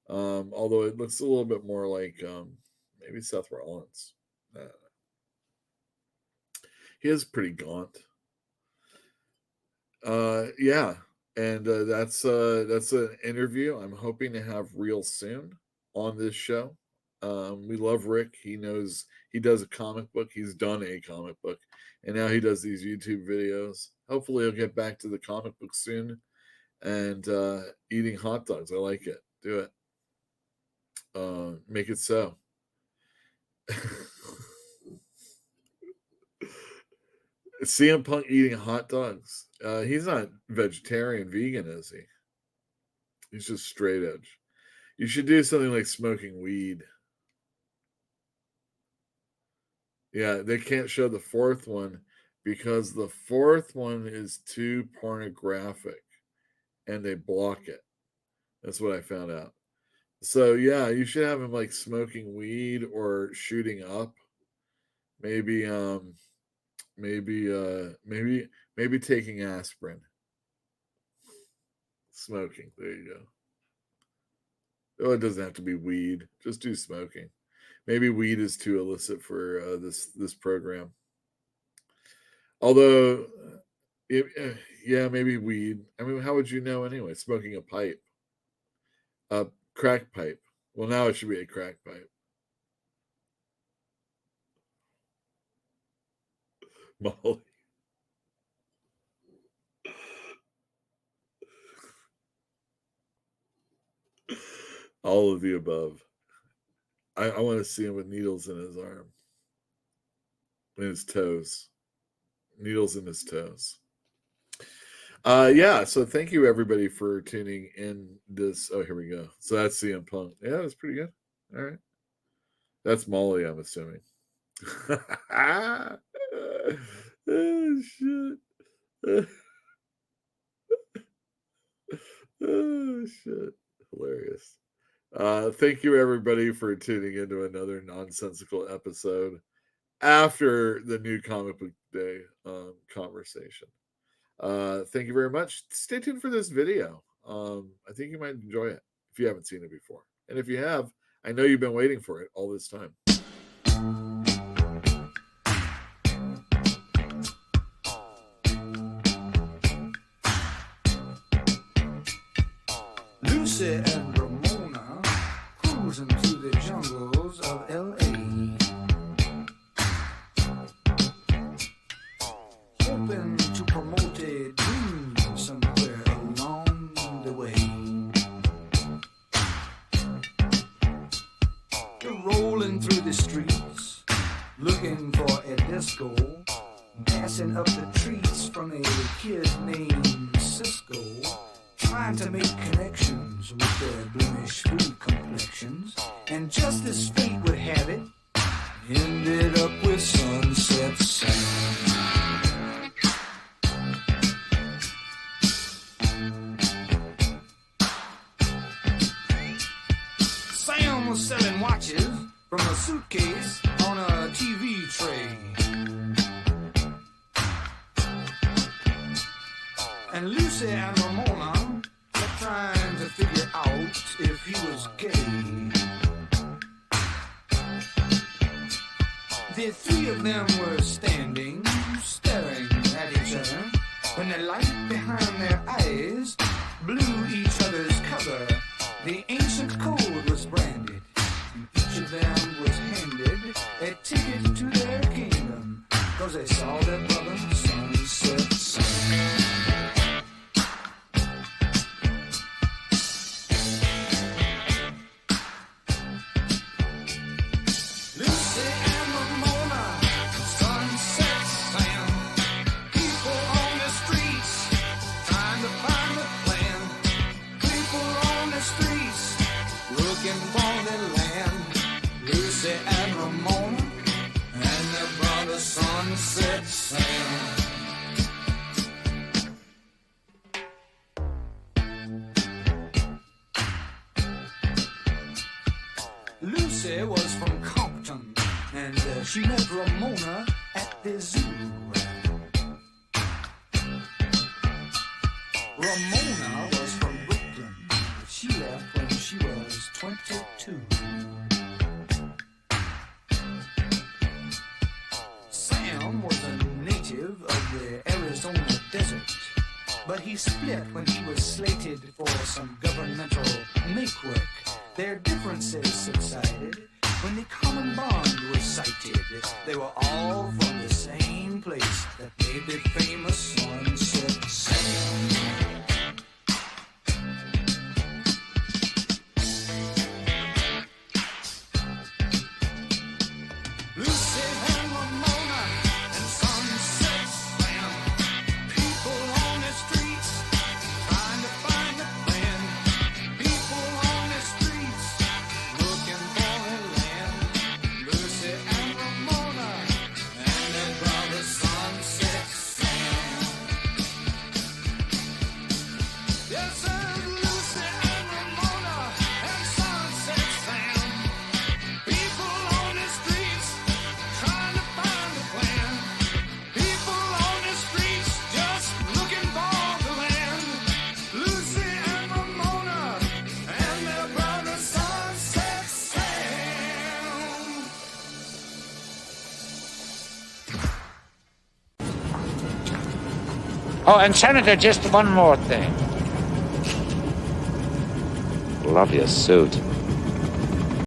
S1: Although it looks a little bit more like maybe Seth Rollins. He is pretty gaunt. Yeah, and that's an interview I'm hoping to have real soon on this show. We love Rick. He knows he does a comic book. He's done a comic book, and now he does these YouTube videos. Hopefully, he'll get back to the comic book soon and eating hot dogs. I like it. Do it. Make it so. CM Punk eating hot dogs. He's not vegetarian, vegan, is he? He's just straight edge. You should do something like smoking weed. Yeah, they can't show the fourth one because the fourth one is too pornographic and they block it. That's what I found out. So yeah, you should have him like smoking weed or shooting up. Maybe taking aspirin. Smoking. There you go. Oh, it doesn't have to be weed. Just do smoking. Maybe weed is too illicit for this program. Although, yeah, maybe weed. I mean, how would you know anyway? Smoking a pipe. A crack pipe. Well, now it should be a crack pipe. Molly. All of the above. I want to see him with needles in his arm. In his toes. Needles in his toes. Yeah, so thank you everybody for tuning in this. Oh, here we go. So that's CM Punk. Yeah, that's pretty good. All right. That's Molly, I'm assuming. Oh, shit. Oh, shit. Hilarious. Thank you everybody for tuning into another nonsensical episode after the new comic book day conversation. Thank you very much. Stay tuned for this video. I think you might enjoy it if you haven't seen it before. And if you have, I know you've been waiting for it all this time.
S10: Lucy and Ramona cruising through the jungles of L.A. Hoping to promote a dream somewhere along the way. They're rolling through the streets, looking for a disco, passing up the treats from a kid named Cisco, trying to make connections with their blemish food complexions, and just as fate would have it, ended up with Sunset Sam. Sam was selling watches from a suitcase on a TV tray. And Lucy and Ramona were trying to figure out if he was gay. The three of them were standing, staring at each other, when the light behind their eyes blew each other's cover. The ancient code was branded, and each of them was handed a ticket to their kingdom, 'cause they saw their brother Sunset Sam. Sunset Sam. Lucy was from Compton, and she met Ramona at the zoo. Ramona was from Brooklyn, but she left when she was 22. Sam was a native of the Arizona desert, but he split when he was slated for some governmental make-work. Their differences subsided when the common bond was sighted. They were all from the same place that made the famous Sunset Sam.
S17: Oh, and Senator, just one more thing. Love your suit.